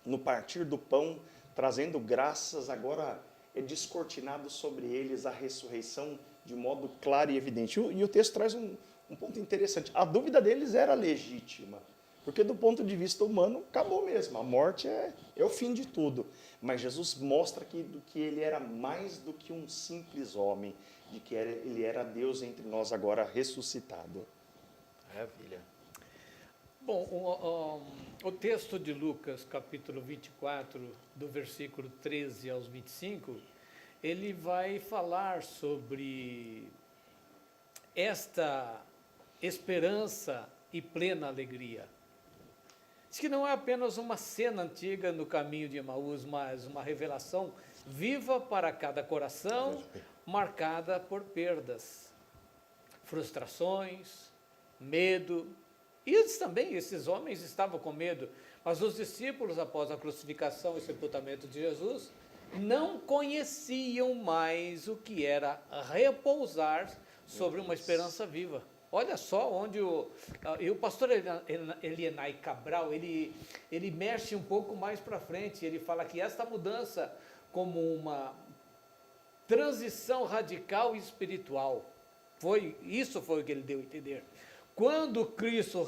no partir do pão, trazendo graças, agora é descortinado sobre eles a ressurreição de modo claro e evidente. E o texto traz um ponto interessante. A dúvida deles era legítima, porque do ponto de vista humano, acabou mesmo. A morte é o fim de tudo. Mas Jesus mostra que ele era mais do que um simples homem, de que ele era Deus entre nós agora ressuscitado. Maravilha. Bom, o texto de Lucas, capítulo 24, do versículo 13 aos 25, ele vai falar sobre esta esperança e plena alegria. Diz que não é apenas uma cena antiga no caminho de Emaús, mas uma revelação viva para cada coração, marcada por perdas, frustrações, medo. E eles também, esses homens estavam com medo, mas os discípulos, após a crucificação e sepultamento de Jesus, não conheciam mais o que era repousar sobre uma esperança viva. Olha só onde o pastor Elienay Cabral, ele mexe um pouco mais para frente, ele fala que esta mudança como uma transição radical e espiritual, isso foi o que ele deu a entender. Quando Cristo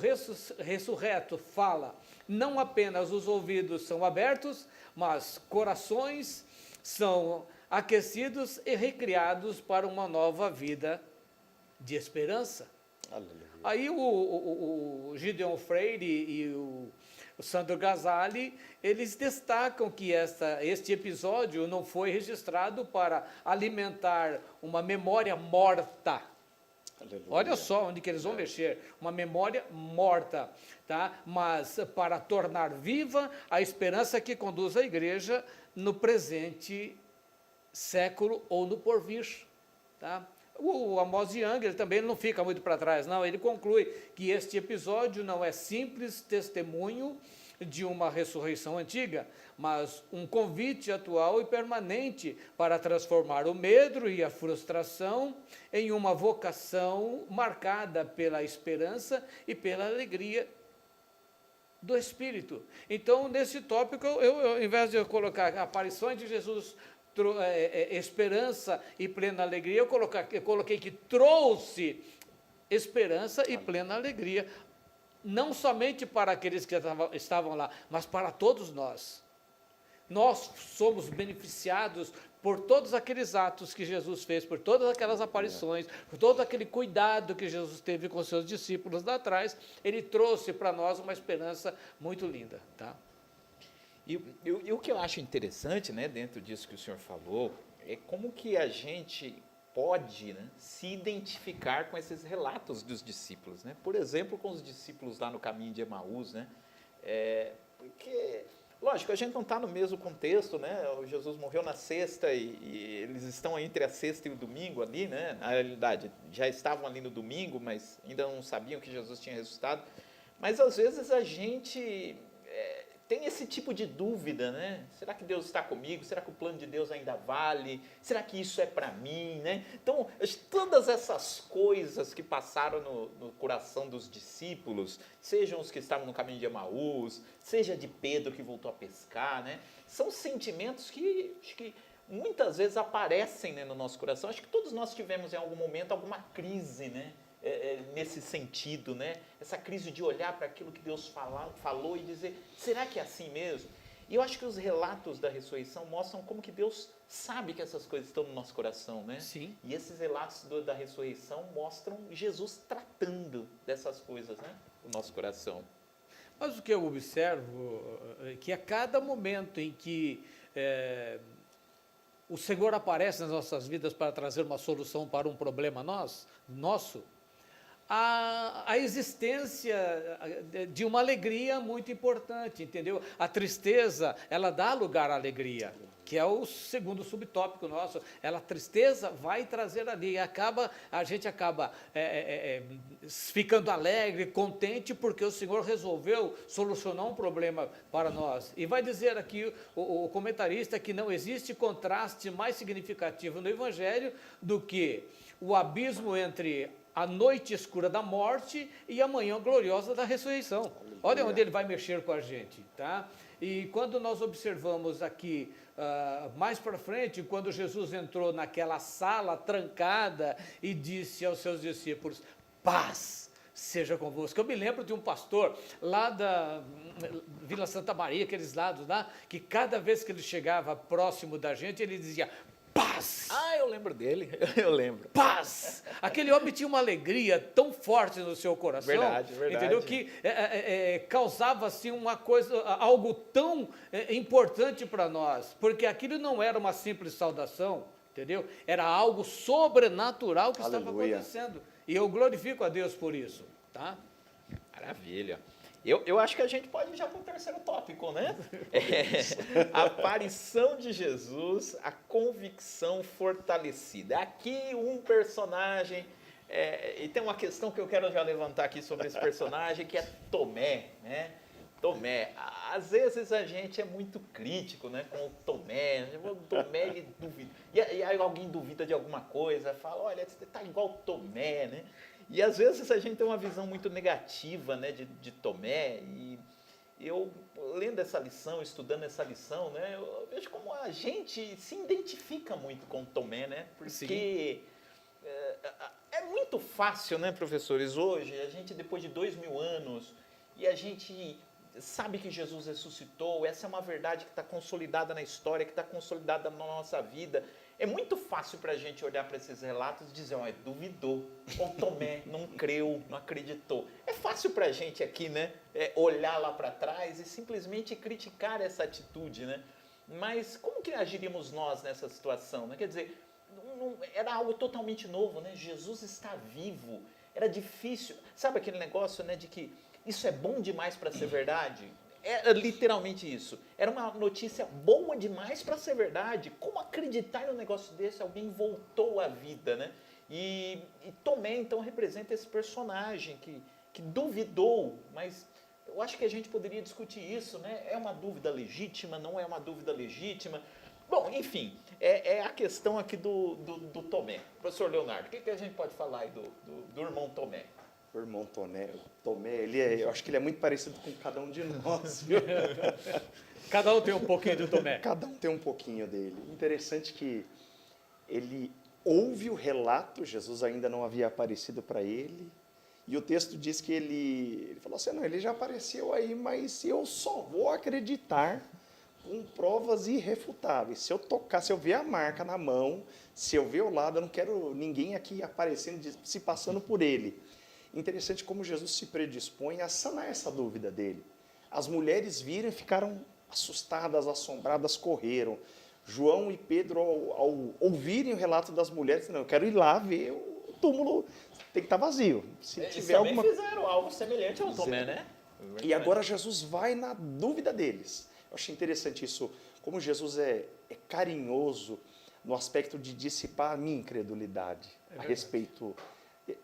ressurreto fala, não apenas os ouvidos são abertos, mas corações são aquecidos e recriados para uma nova vida de esperança. Aleluia. Aí o Gideon Freire e o Sandro Ghazali, eles destacam que este episódio não foi registrado para alimentar uma memória morta. Aleluia. Olha só onde que eles vão mexer, uma memória morta, tá? Mas para tornar viva a esperança que conduz a igreja no presente século ou no porvir, tá? O Amos Young, ele também não fica muito para trás, não, ele conclui que este episódio não é simples testemunho de uma ressurreição antiga, mas um convite atual e permanente para transformar o medo e a frustração em uma vocação marcada pela esperança e pela alegria do Espírito. Então, nesse tópico, eu ao invés de eu colocar aparições de Jesus, esperança e plena alegria, eu coloquei que trouxe esperança e plena alegria, não somente para aqueles que estavam lá, mas para todos nós. Nós somos beneficiados por todos aqueles atos que Jesus fez, por todas aquelas aparições, por todo aquele cuidado que Jesus teve com seus discípulos lá atrás. Ele trouxe para nós uma esperança muito linda, tá? E o que eu acho interessante, né, dentro disso que o senhor falou, é como que a gente pode, né, se identificar com esses relatos dos discípulos, né? Por exemplo, com os discípulos lá no caminho de Emaús, né? Porque, lógico, a gente não está no mesmo contexto, né? O Jesus morreu na sexta e eles estão entre a sexta e o domingo ali, né? Na realidade, já estavam ali no domingo, mas ainda não sabiam que Jesus tinha ressuscitado. Mas às vezes a gente tem esse tipo de dúvida, né? Será que Deus está comigo? Será que o plano de Deus ainda vale? Será que isso é para mim, né? Então, todas essas coisas que passaram no coração dos discípulos, sejam os que estavam no caminho de Emaús, seja de Pedro que voltou a pescar, né? São sentimentos que acho que muitas vezes aparecem, né, no nosso coração. Acho que todos nós tivemos em algum momento alguma crise, né? Nesse sentido, né? Essa crise de olhar para aquilo que Deus falou e dizer, será que é assim mesmo? E eu acho que os relatos da ressurreição mostram como que Deus sabe que essas coisas estão no nosso coração, né? Sim. E esses relatos da ressurreição mostram Jesus tratando dessas coisas, né, no nosso coração. Mas o que eu observo é que a cada momento em que o Senhor aparece nas nossas vidas para trazer uma solução para um problema nosso, a existência de uma alegria muito importante, entendeu? A tristeza, ela dá lugar à alegria, que é o segundo subtópico nosso. A tristeza vai trazer ali, a gente acaba ficando alegre, contente, porque o Senhor resolveu solucionar um problema para nós. E vai dizer aqui o comentarista que não existe contraste mais significativo no Evangelho do que o abismo entre a noite escura da morte e a manhã gloriosa da ressurreição. Olha onde ele vai mexer com a gente, tá? E quando nós observamos aqui, mais para frente, quando Jesus entrou naquela sala trancada e disse aos seus discípulos, paz seja convosco. Eu me lembro de um pastor lá da Vila Santa Maria, aqueles lados lá, que cada vez que ele chegava próximo da gente, ele dizia, paz! Ah, eu lembro dele, eu lembro. Paz! Aquele homem tinha uma alegria tão forte no seu coração, verdade. entendeu? Que causava assim uma coisa, algo tão importante para nós, porque aquilo não era uma simples saudação, entendeu? Era algo sobrenatural que estava acontecendo. E eu glorifico a Deus por isso, tá? Maravilha. Eu acho que a gente pode ir já para o terceiro tópico, né? A aparição de Jesus, a convicção fortalecida. Aqui um personagem, e tem uma questão que eu quero já levantar aqui sobre esse personagem, que é Tomé, né? Tomé, às vezes a gente é muito crítico, né, com o Tomé. O Tomé, ele duvida. E aí alguém duvida de alguma coisa, fala, olha, você está igual o Tomé, né? E às vezes a gente tem uma visão muito negativa, né, de Tomé, e eu, lendo essa lição, estudando essa lição, né, eu vejo como a gente se identifica muito com Tomé, né, porque é muito fácil, né, professores, hoje, a gente depois de 2000 anos, e a gente sabe que Jesus ressuscitou, essa é uma verdade que está consolidada na história, que está consolidada na nossa vida. É muito fácil para a gente olhar para esses relatos e dizer, duvidou, ou Tomé não creu, não acreditou. É fácil para a gente aqui, né, olhar lá para trás e simplesmente criticar essa atitude, né? Mas como que agiríamos nós nessa situação, né? Quer dizer, era algo totalmente novo, né? Jesus está vivo, era difícil. Sabe aquele negócio, né, de que isso é bom demais para ser verdade? É literalmente isso. Era uma notícia boa demais para ser verdade. Como acreditar em um negócio desse? Alguém voltou à vida, né? E Tomé, então, representa esse personagem que duvidou, mas eu acho que a gente poderia discutir isso, né? É uma dúvida legítima? Não é uma dúvida legítima? Bom, enfim, é a questão aqui do Tomé. Professor Leonardo, o que a gente pode falar aí do irmão Tomé? O irmão Tomé, eu acho que ele é muito parecido com cada um de nós. Cada um tem um pouquinho do Tomé. Cada um tem um pouquinho dele. Interessante que ele ouve o relato, Jesus ainda não havia aparecido para ele, E o texto diz que ele falou assim, não, ele já apareceu aí, mas eu só vou acreditar com provas irrefutáveis. Se eu tocar, se eu ver a marca na mão, se eu ver o lado, eu não quero ninguém aqui aparecendo, se passando por ele. Interessante como Jesus se predispõe a sanar essa dúvida dele. As mulheres viram e ficaram assustadas, assombradas, correram. João e Pedro, ao ouvirem o relato das mulheres, não, eu quero ir lá ver o túmulo, tem que estar vazio. Se Eles tiver também alguma... fizeram algo semelhante ao Tomé, né? E agora Jesus vai na dúvida deles. Eu achei interessante isso, como Jesus é carinhoso no aspecto de dissipar a minha incredulidade a respeito.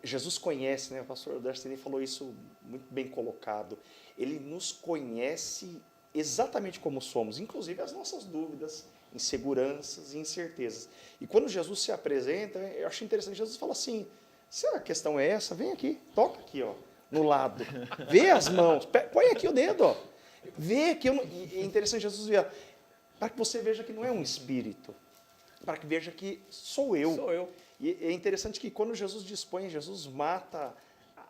Jesus conhece, né? O pastor Darcini falou isso muito bem colocado. Ele nos conhece exatamente como somos, inclusive as nossas dúvidas, inseguranças e incertezas. E quando Jesus se apresenta, eu achei interessante, Jesus fala assim, se a questão é essa, vem aqui, toca aqui, ó, no lado, vê as mãos, põe aqui o dedo, ó, vê que é interessante Jesus ver, para que você veja que não é um espírito, para que veja que sou eu. Sou eu. E é interessante que quando Jesus dispõe, Jesus mata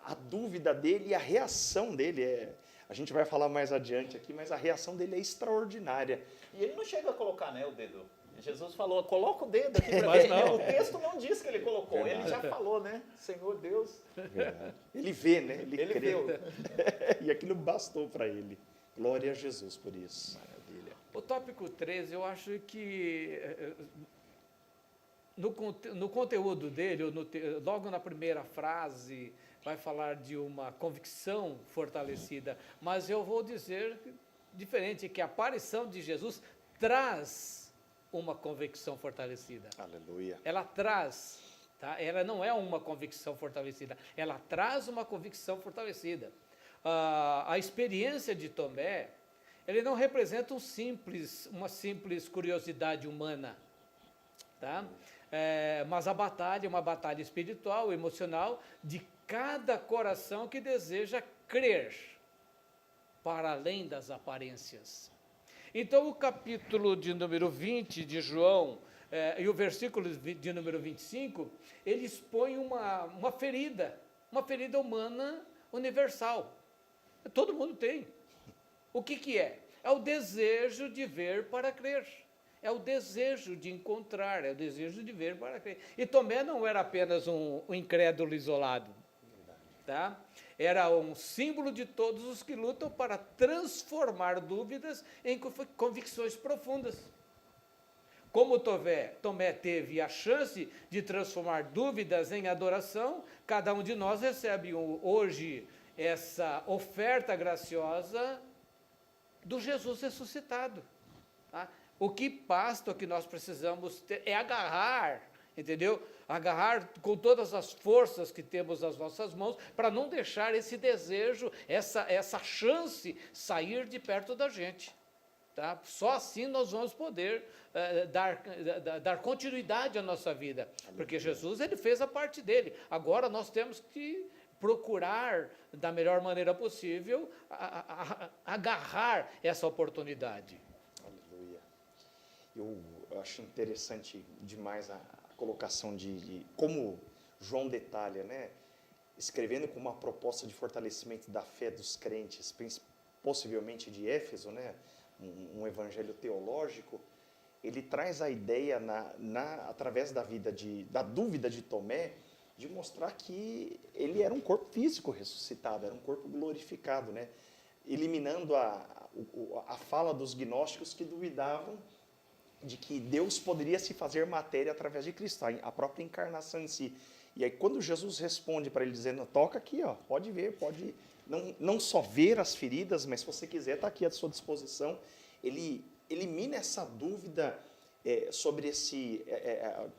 a dúvida dele e a reação dele a gente vai falar mais adiante aqui, mas a reação dele é extraordinária. E ele não chega a colocar, né, o dedo. Jesus falou, coloca o dedo aqui para Mas ver. não. O texto não diz que ele colocou, Verdade. ele já falou, né? Senhor Deus. Ele vê, né? Ele Ele crê. viu. E aquilo bastou para ele. Glória a Jesus por isso. Maravilha. O tópico 13, eu acho que no conteúdo dele, logo na primeira frase, vai falar de uma convicção fortalecida, mas eu vou dizer diferente, que a aparição de Jesus traz uma convicção fortalecida. Aleluia. Ela traz, tá? Ela não é uma convicção fortalecida, ela traz uma convicção fortalecida. A experiência de Tomé, ele não representa uma simples curiosidade humana, tá? Mas a batalha é uma batalha espiritual, emocional, de cada coração que deseja crer para além das aparências. Então, o capítulo de número 20 de João e o versículo de número 25, ele expõe uma ferida humana universal. Todo mundo tem. O que é? É o desejo de ver para crer. É o desejo de encontrar, é o desejo de ver para crer. E Tomé não era apenas um incrédulo isolado. Tá? Era um símbolo de todos os que lutam para transformar dúvidas em convicções profundas. Como Tomé teve a chance de transformar dúvidas em adoração, cada um de nós recebe hoje essa oferta graciosa do Jesus ressuscitado. Tá? O que basta, o que nós precisamos ter é agarrar, entendeu? Agarrar com todas as forças que temos nas nossas mãos para não deixar esse desejo, essa chance sair de perto da gente. Tá? Só assim nós vamos poder dar continuidade à nossa vida. Porque Jesus, ele fez a parte dele. Agora nós temos que procurar, da melhor maneira possível, agarrar essa oportunidade. Aleluia. Eu acho interessante demais a colocação de como João detalha, né? Escrevendo com uma proposta de fortalecimento da fé dos crentes, possivelmente de Éfeso, né? Um evangelho teológico, ele traz a ideia através da dúvida de Tomé, de mostrar que ele era um corpo físico ressuscitado, era um corpo glorificado, né? Eliminando a fala dos gnósticos que duvidavam de que Deus poderia se fazer matéria através de Cristo, a própria encarnação em si. E aí quando Jesus responde para ele dizendo, toca aqui, ó, pode ver, pode não só ver as feridas, mas se você quiser, está aqui à sua disposição. Ele elimina essa dúvida sobre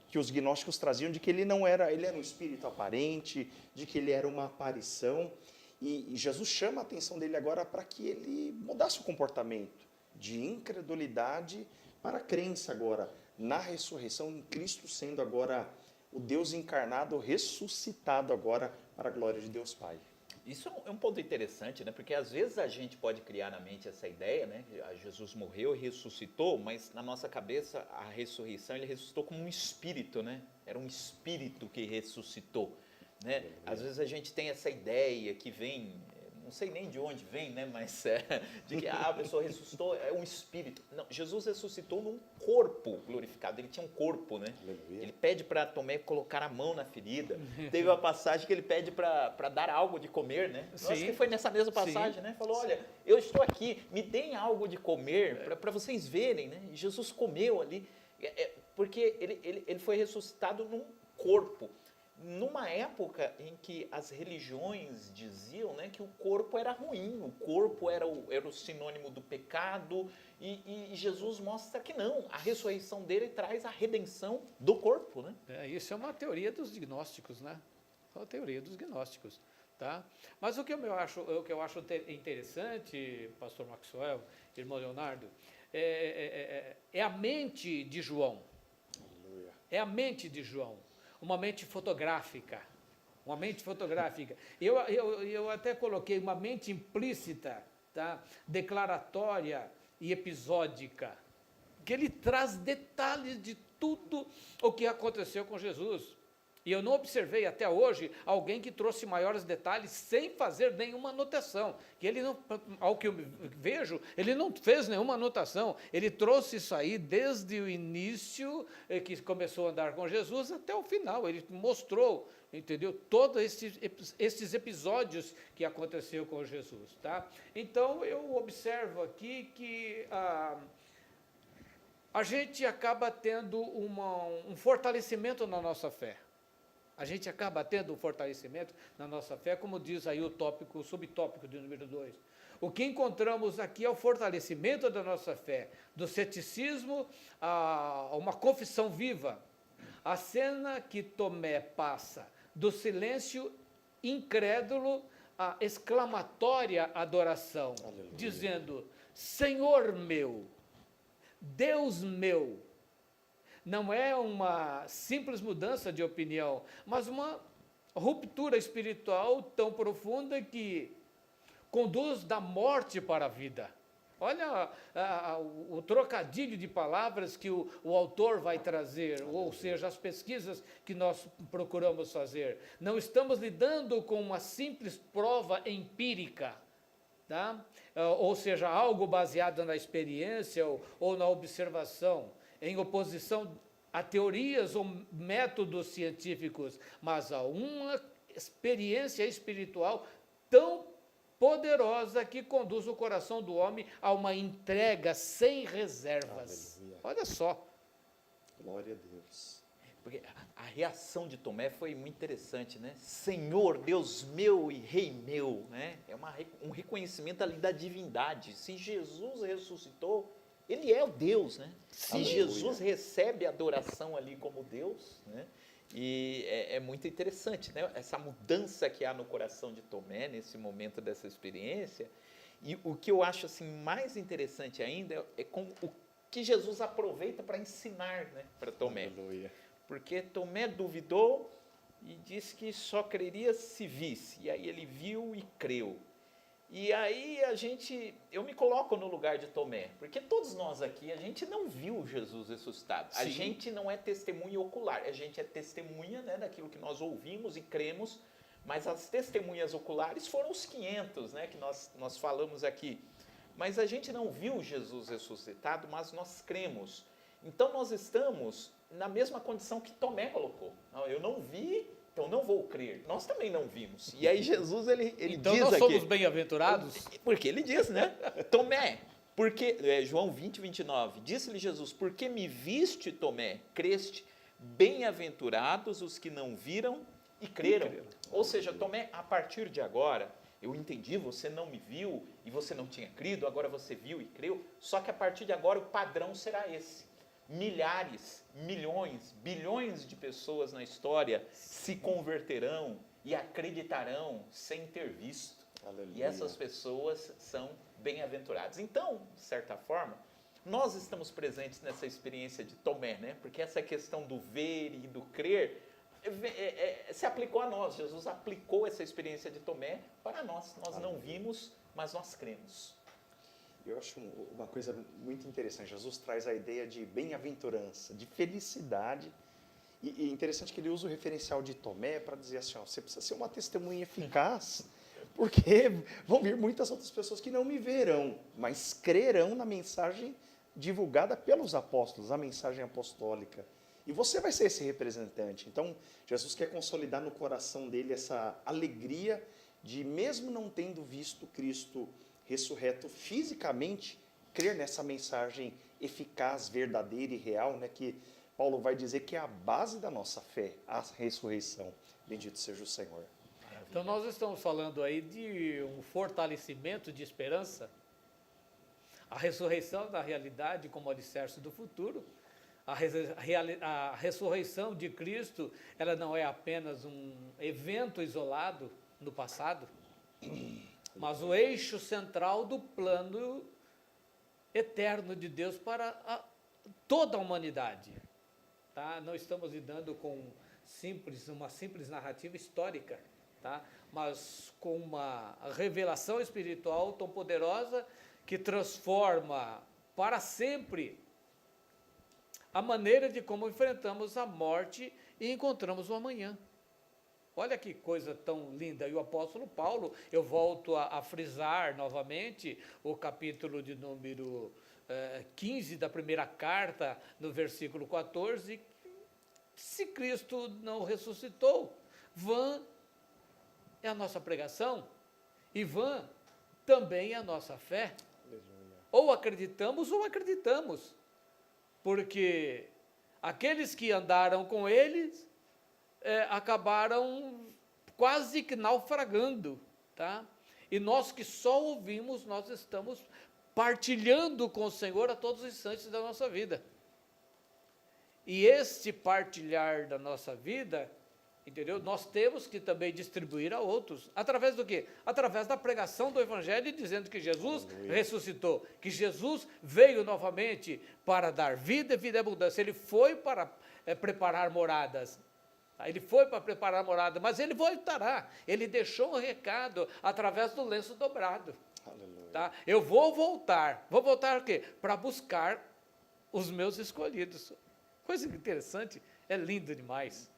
que os gnósticos traziam, de que ele era um espírito aparente, de que ele era uma aparição. E Jesus chama a atenção dele agora para que ele mudasse o comportamento de incredulidade para a crença agora na ressurreição, em Cristo sendo agora o Deus encarnado, ressuscitado agora para a glória de Deus Pai. Isso é um ponto interessante, né? Porque às vezes a gente pode criar na mente essa ideia, né? Jesus morreu e ressuscitou, mas na nossa cabeça a ressurreição, ele ressuscitou como um espírito, né? Era um espírito que ressuscitou. né? Às vezes a gente tem essa ideia que vem, não sei nem de onde vem, né? Mas de que a pessoa ressuscitou, é um espírito. Não, Jesus ressuscitou num corpo glorificado, ele tinha um corpo, né? Aleluia. Ele pede para Tomé colocar a mão na ferida. Teve uma passagem que ele pede para dar algo de comer, né? Eu acho que foi nessa mesma passagem, né? Falou, olha, eu estou aqui, me deem algo de comer para vocês verem, né? E Jesus comeu ali, porque ele foi ressuscitado num corpo. Numa época em que as religiões diziam, né, que o corpo era ruim, o corpo era o sinônimo do pecado, e Jesus mostra que não, a ressurreição dele traz a redenção do corpo, né? Isso é uma teoria dos gnósticos, né? É uma teoria dos gnósticos, tá? Mas o que eu acho interessante, pastor Maxwell, irmão Leonardo, é a mente de João. Aleluia. É a mente de João. Uma mente fotográfica, uma mente fotográfica. Eu até coloquei uma mente implícita, tá? Declaratória e episódica, que ele traz detalhes de tudo o que aconteceu com Jesus. E eu não observei até hoje alguém que trouxe maiores detalhes sem fazer nenhuma anotação. Que ele não, ao que eu vejo, ele não fez nenhuma anotação. Ele trouxe isso aí desde o início, que começou a andar com Jesus, até o final. Ele mostrou, entendeu? Todos esses episódios que aconteceu com Jesus, tá? Então, eu observo aqui que a gente acaba tendo um fortalecimento na nossa fé. A gente acaba tendo um fortalecimento na nossa fé, como diz aí o subtópico de número 2. O que encontramos aqui é o fortalecimento da nossa fé, do ceticismo a uma confissão viva. A cena que Tomé passa do silêncio incrédulo à exclamatória adoração, Aleluia. dizendo, Senhor meu, Deus meu. Não é uma simples mudança de opinião, mas uma ruptura espiritual tão profunda que conduz da morte para a vida. Olha o trocadilho de palavras que o autor vai trazer, ou seja, as pesquisas que nós procuramos fazer. Não estamos lidando com uma simples prova empírica, tá? Ou seja, algo baseado na experiência ou na observação, em oposição a teorias ou métodos científicos, mas a uma experiência espiritual tão poderosa que conduz o coração do homem a uma entrega sem reservas. Aleluia. Olha só. Glória a Deus. Porque a reação de Tomé foi muito interessante, né? Senhor, Deus meu e Rei meu, né? É um reconhecimento ali da divindade. Se Jesus ressuscitou, ele é o Deus, né? Se Aleluia. Jesus recebe adoração ali como Deus, né? E é muito interessante, né? Essa mudança que há no coração de Tomé nesse momento dessa experiência. E o que eu acho assim mais interessante ainda é o que Jesus aproveita para ensinar, né, para Tomé. Aleluia. Porque Tomé duvidou e disse que só creria se visse. E aí ele viu e creu. E aí eu me coloco no lugar de Tomé, porque todos nós aqui, a gente não viu Jesus ressuscitado. A Sim. gente não é testemunha ocular, a gente é testemunha, né, daquilo que nós ouvimos e cremos, mas as testemunhas oculares foram os 500, né, que nós falamos aqui. Mas a gente não viu Jesus ressuscitado, mas nós cremos. Então nós estamos na mesma condição que Tomé colocou. Não, eu não vi, então não vou crer. Nós também não vimos. E aí Jesus, ele Então diz nós aqui... somos bem-aventurados? Porque ele diz, né? Tomé, João 20, 29, disse-lhe Jesus, porque me viste, Tomé, creste, bem-aventurados os que não viram e creram. Ou seja, Tomé, a partir de agora, eu entendi, você não me viu e você não tinha crido, agora você viu e creu, só que a partir de agora o padrão será esse. Milhares, milhões, bilhões de pessoas na história se converterão e acreditarão sem ter visto. Aleluia. E essas pessoas são bem-aventuradas. Então, de certa forma, nós estamos presentes nessa experiência de Tomé, né? Porque essa questão do ver e do crer se aplicou a nós. Jesus aplicou essa experiência de Tomé para nós. Nós não vimos, mas nós cremos. Eu acho uma coisa muito interessante. Jesus traz a ideia de bem-aventurança, de felicidade E interessante que ele usa o referencial de Tomé para dizer assim, ó, você precisa ser uma testemunha eficaz, porque vão vir muitas outras pessoas que não me verão, mas crerão na mensagem divulgada pelos apóstolos, a mensagem apostólica. E você vai ser esse representante. Então, Jesus quer consolidar no coração dele essa alegria de, mesmo não tendo visto Cristo ressurreto fisicamente, crer nessa mensagem eficaz, verdadeira e real, né, que Paulo vai dizer que é a base da nossa fé, a ressurreição. Bendito seja o Senhor. Então nós estamos falando aí de um fortalecimento de esperança, a ressurreição da realidade como alicerce do futuro. A ressurreição de Cristo, ela não é apenas um evento isolado no passado, mas o eixo central do plano eterno de Deus para toda a humanidade. Tá? Não estamos lidando com uma simples narrativa histórica, tá? Mas com uma revelação espiritual tão poderosa que transforma para sempre a maneira de como enfrentamos a morte e encontramos o amanhã. Olha que coisa tão linda. E o apóstolo Paulo, eu volto a frisar novamente o capítulo de número 15 da primeira carta, no versículo 14, se Cristo não ressuscitou, vã é a nossa pregação e vã também é a nossa fé. Ou acreditamos ou acreditamos, porque aqueles que andaram com eles acabaram quase que naufragando, tá? E nós que só ouvimos, nós estamos partilhando com o Senhor a todos os instantes da nossa vida. E este partilhar da nossa vida, entendeu? Nós temos que também distribuir a outros. Através do quê? Através da pregação do Evangelho, dizendo que Jesus ressuscitou, que Jesus veio novamente para dar vida e vida e abundância. Ele foi para preparar moradas. Ele foi para preparar morada, mas ele voltará. Ele deixou um recado através do lenço dobrado. Aleluia. Tá? Eu vou voltar. Vou voltar o quê? Para buscar os meus escolhidos. Coisa interessante, é lindo demais.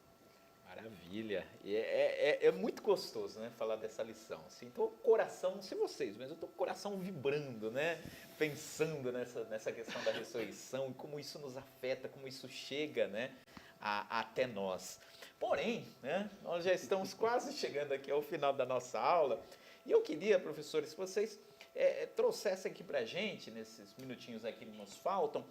Maravilha. E é muito gostoso, né, falar dessa lição. Assim, estou com o coração, não sei vocês, mas eu estou com o coração vibrando, né, pensando nessa questão da ressurreição e como isso nos afeta, como isso chega, né, até nós. Porém, né, nós já estamos quase chegando aqui ao final da nossa aula e eu queria, professores, que vocês trouxessem aqui para a gente, nesses minutinhos aqui que nos faltam,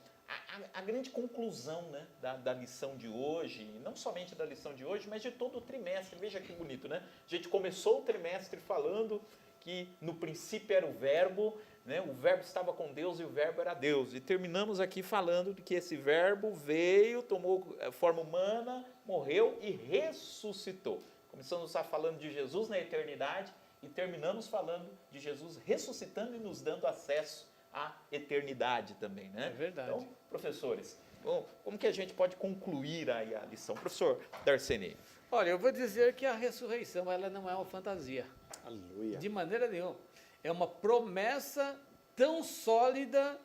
a grande conclusão, né, da lição de hoje, não somente da lição de hoje, mas de todo o trimestre. Veja que bonito, né? A gente começou o trimestre falando que no princípio era o verbo, né? O verbo estava com Deus e o verbo era Deus. E terminamos aqui falando de que esse verbo veio, tomou forma humana, morreu e ressuscitou. Começamos a falando de Jesus na eternidade e terminamos falando de Jesus ressuscitando e nos dando acesso à eternidade também, né? É verdade. Então, professores, bom, como que a gente pode concluir aí a lição? Professor Darceni. Olha, eu vou dizer que a ressurreição, ela não é uma fantasia. Aleluia. De maneira nenhuma. É uma promessa tão sólida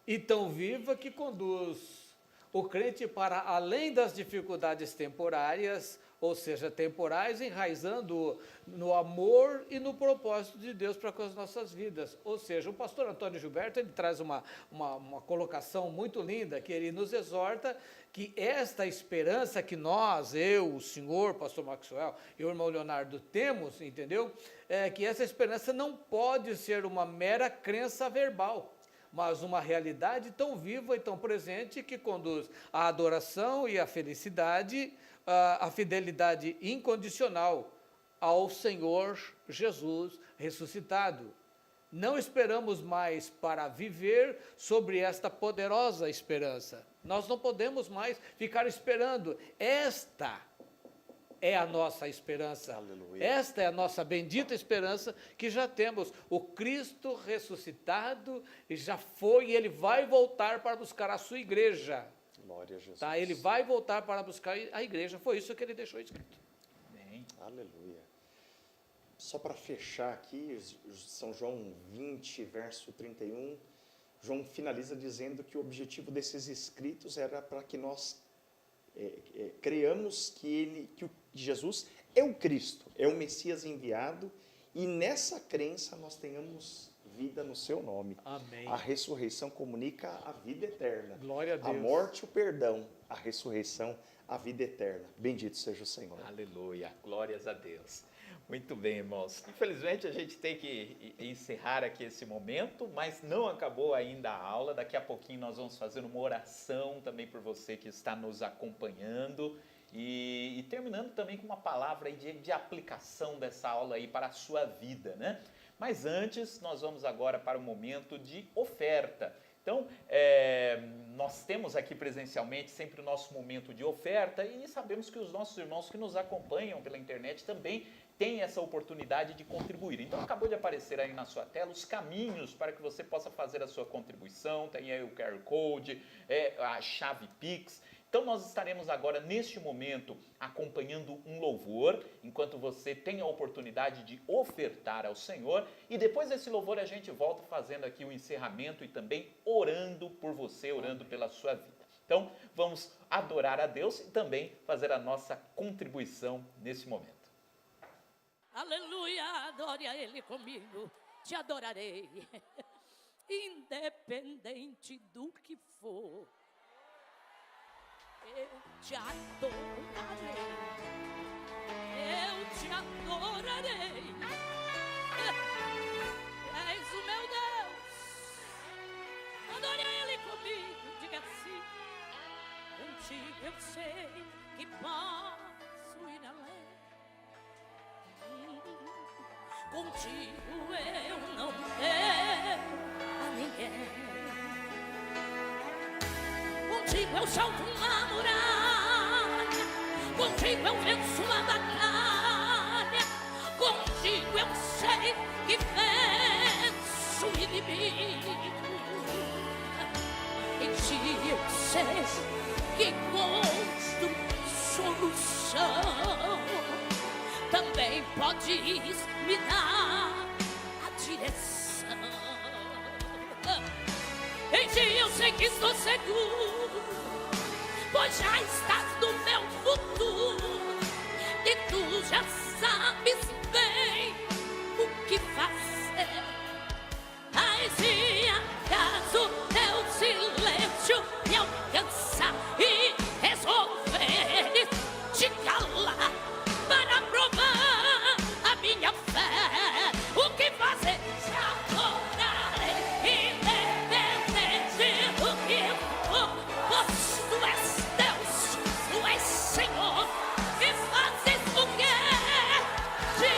e tão viva que conduz o crente para além das dificuldades temporárias, ou seja, temporais, enraizando no amor e no propósito de Deus para com as nossas vidas. Ou seja, o pastor Antônio Gilberto, ele traz uma colocação muito linda, que ele nos exorta que esta esperança que nós, eu, o senhor, pastor Maxwell e o irmão Leonardo temos, entendeu? Que essa esperança não pode ser uma mera crença verbal, mas uma realidade tão viva e tão presente que conduz à adoração e à felicidade, à fidelidade incondicional ao Senhor Jesus ressuscitado. Não esperamos mais para viver sobre esta poderosa esperança. Nós não podemos mais ficar esperando. Esta é a nossa esperança. Aleluia. Esta é a nossa bendita esperança que já temos. O Cristo ressuscitado já foi e ele vai voltar para buscar a sua igreja. Glória a Jesus. Tá? Ele vai voltar para buscar a igreja. Foi isso que ele deixou escrito. Bem, Aleluia. Só para fechar aqui, São João 20, verso 31, João finaliza dizendo que o objetivo desses escritos era para que nós creamos que Jesus é o Cristo, é o Messias enviado, e nessa crença nós tenhamos vida no seu nome. Amém. A ressurreição comunica a vida eterna. Glória a Deus. A morte, o perdão, a ressurreição, a vida eterna. Bendito seja o Senhor. Aleluia, glórias a Deus. Muito bem, irmãos. Infelizmente a gente tem que encerrar aqui esse momento, mas não acabou ainda a aula. Daqui a pouquinho nós vamos fazer uma oração também por você que está nos acompanhando e terminando também com uma palavra aí de aplicação dessa aula aí para a sua vida, né? Mas antes, nós vamos agora para o momento de oferta. Então, nós temos aqui presencialmente sempre o nosso momento de oferta e sabemos que os nossos irmãos que nos acompanham pela internet também têm essa oportunidade de contribuir. Então, acabou de aparecer aí na sua tela os caminhos para que você possa fazer a sua contribuição. Tem aí o QR Code, a chave Pix. Então, nós estaremos agora, neste momento, acompanhando um louvor, enquanto você tem a oportunidade de ofertar ao Senhor. E depois desse louvor, a gente volta fazendo aqui o encerramento e também orando por você, orando pela sua vida. Então, vamos adorar a Deus e também fazer a nossa contribuição nesse momento. Aleluia, adore a Ele comigo, te adorarei, independente do que for. Eu te adorarei, eu te adorarei, és o meu Deus, adore a Ele comigo, diga assim, contigo eu sei que posso ir além, contigo eu não quero a ninguém. Contigo eu salto uma muralha, contigo eu venço uma batalha, contigo eu sei que venço o inimigo, em ti eu sei que encontro solução, também podes me dar a direção. Em ti eu sei que estou seguro, pois já estás no meu futuro, e tu já sabes bem o que fazer. Mas se acaso teu silêncio me alcançar e resolveres te calar para provar a minha fé, o que fazer? Te adorarei, independente do que for, pois tu és Deus, tu és Senhor, e fazes o que te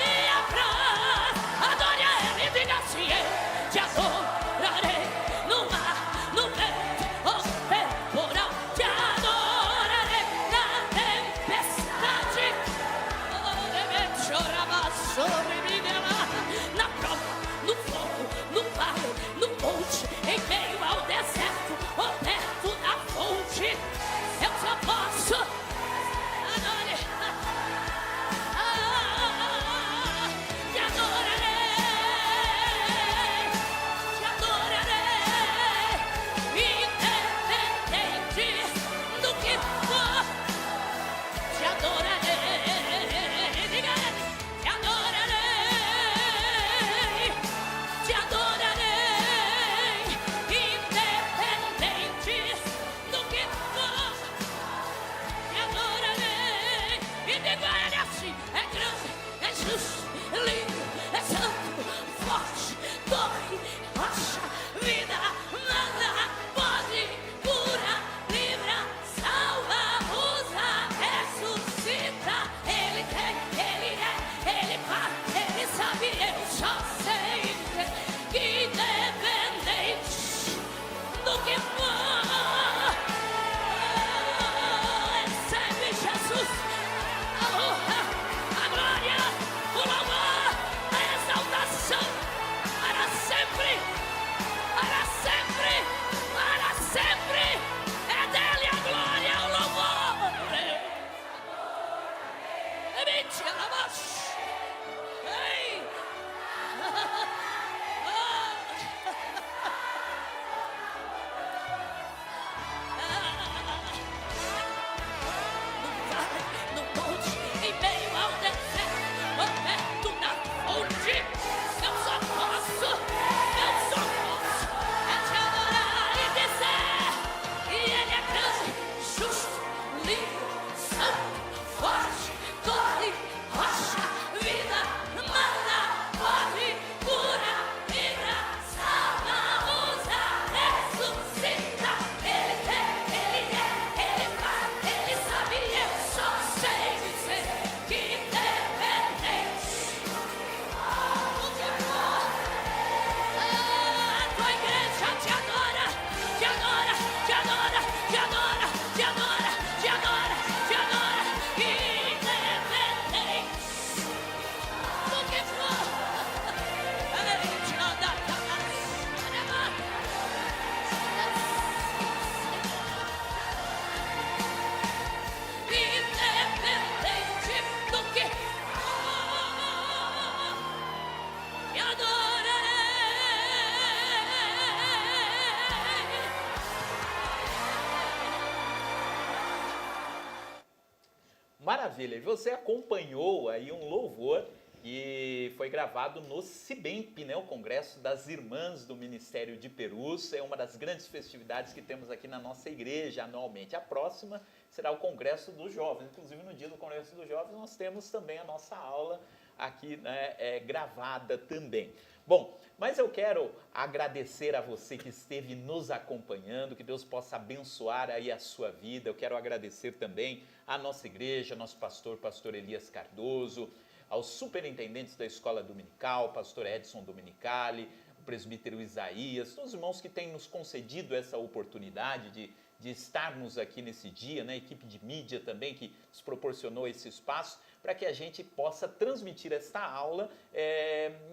Maravilha, e você acompanhou aí um louvor que foi gravado no CIBEMP, né, o Congresso das Irmãs do Ministério de Perus. É uma das grandes festividades que temos aqui na nossa igreja anualmente. A próxima será o Congresso dos Jovens. Inclusive, no dia do Congresso dos Jovens, nós temos também a nossa aula aqui, né, gravada também. Bom, mas eu quero agradecer a você que esteve nos acompanhando, que Deus possa abençoar aí a sua vida. Eu quero agradecer também à nossa igreja, nosso pastor Elias Cardoso, aos superintendentes da Escola Dominical, pastor Edson Dominicali, o presbítero Isaías, todos os irmãos que têm nos concedido essa oportunidade de estarmos aqui nesse dia, né? A equipe de mídia também que nos proporcionou esse espaço para que a gente possa transmitir esta aula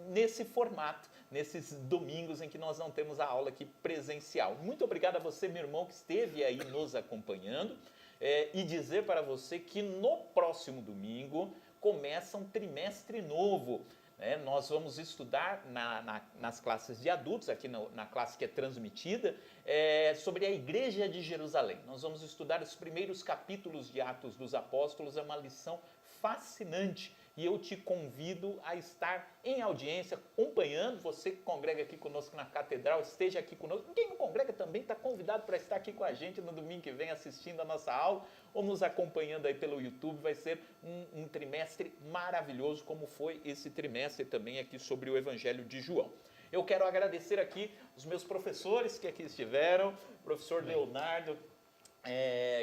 nesse formato, nesses domingos em que nós não temos a aula aqui presencial. Muito obrigado a você, meu irmão, que esteve aí nos acompanhando, e dizer para você que no próximo domingo começa um trimestre novo. Nós vamos estudar nas classes de adultos, aqui na classe que é transmitida, sobre a Igreja de Jerusalém. Nós vamos estudar os primeiros capítulos de Atos dos Apóstolos, é uma lição fascinante e eu te convido a estar em audiência, acompanhando. Você que congrega aqui conosco na Catedral, esteja aqui conosco. Quem não congrega também está convidado para estar aqui com a gente no domingo que vem assistindo a nossa aula ou nos acompanhando aí pelo YouTube. Vai ser um trimestre maravilhoso, como foi esse trimestre também aqui sobre o Evangelho de João. Eu quero agradecer aqui os meus professores que aqui estiveram, professor Leonardo,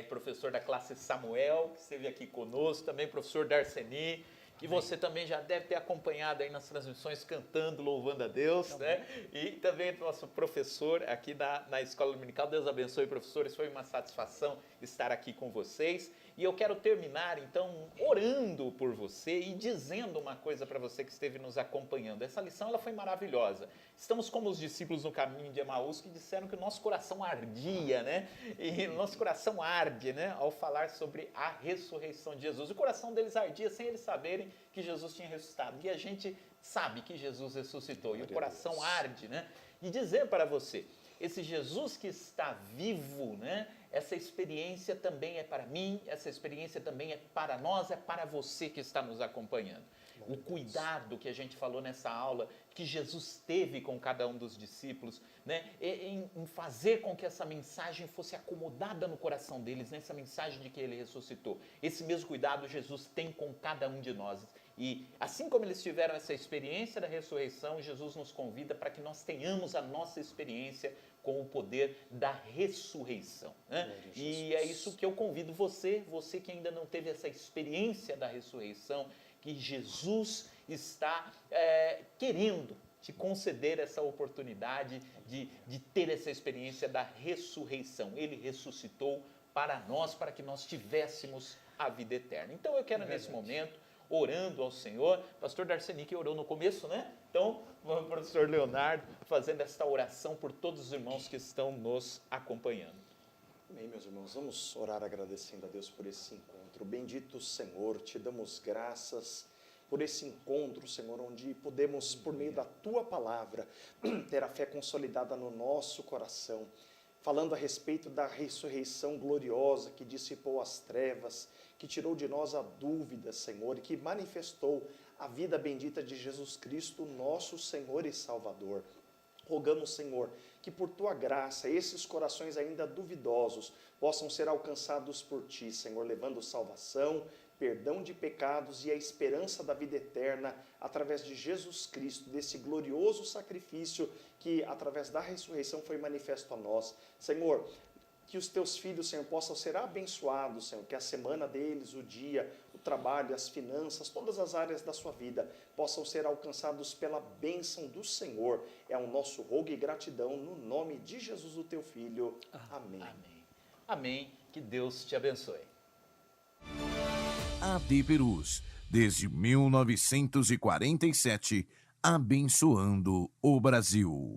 professor da classe Samuel, que esteve aqui conosco, também professor Darceni, que você também já deve ter acompanhado aí nas transmissões cantando, louvando a Deus, né? E também nosso professor aqui na Escola Dominical. Deus abençoe, professores, foi uma satisfação estar aqui com vocês. E eu quero terminar, então, orando por você e dizendo uma coisa para você que esteve nos acompanhando. Essa lição ela foi maravilhosa. Estamos como os discípulos no caminho de Emaús que disseram que o nosso coração ardia, né? E o nosso coração arde, né? Ao falar sobre a ressurreição de Jesus. O coração deles ardia sem eles saberem que Jesus tinha ressuscitado. E a gente sabe que Jesus ressuscitou e o coração arde, né? E dizer para você, esse Jesus que está vivo, né? Essa experiência também é para mim, essa experiência também é para nós, é para você que está nos acompanhando. O cuidado que a gente falou nessa aula, que Jesus teve com cada um dos discípulos, né? em fazer com que essa mensagem fosse acomodada no coração deles, nessa mensagem de que ele ressuscitou. Esse mesmo cuidado Jesus tem com cada um de nós. E assim como eles tiveram essa experiência da ressurreição, Jesus nos convida para que nós tenhamos a nossa experiência com o poder da ressurreição, né? E é isso que eu convido você que ainda não teve essa experiência da ressurreição, que Jesus está querendo te conceder essa oportunidade de ter essa experiência da ressurreição. Ele ressuscitou para nós, para que nós tivéssemos a vida eterna. Então eu quero nesse momento, orando ao Senhor, pastor Darceni que orou no começo, né? Então, o professor Leonardo fazendo esta oração por todos os irmãos que estão nos acompanhando. Amém, meus irmãos. Vamos orar agradecendo a Deus por esse encontro. Bendito Senhor, te damos graças por esse encontro, Senhor, onde podemos, por meio da Tua palavra, ter a fé consolidada no nosso coração, falando a respeito da ressurreição gloriosa que dissipou as trevas, que tirou de nós a dúvida, Senhor, e que manifestou a vida bendita de Jesus Cristo, nosso Senhor e Salvador. Rogamos, Senhor, que por Tua graça, esses corações ainda duvidosos possam ser alcançados por Ti, Senhor, levando salvação, perdão de pecados e a esperança da vida eterna através de Jesus Cristo, desse glorioso sacrifício que, através da ressurreição, foi manifesto a nós. Senhor, que os Teus filhos, Senhor, possam ser abençoados, Senhor, que a semana deles, o dia, o trabalho, as finanças, todas as áreas da sua vida possam ser alcançados pela bênção do Senhor. É o nosso rogo e gratidão no nome de Jesus, o Teu Filho. Amém. Amém. Amém. Que Deus te abençoe. AD Perus, desde 1947, abençoando o Brasil.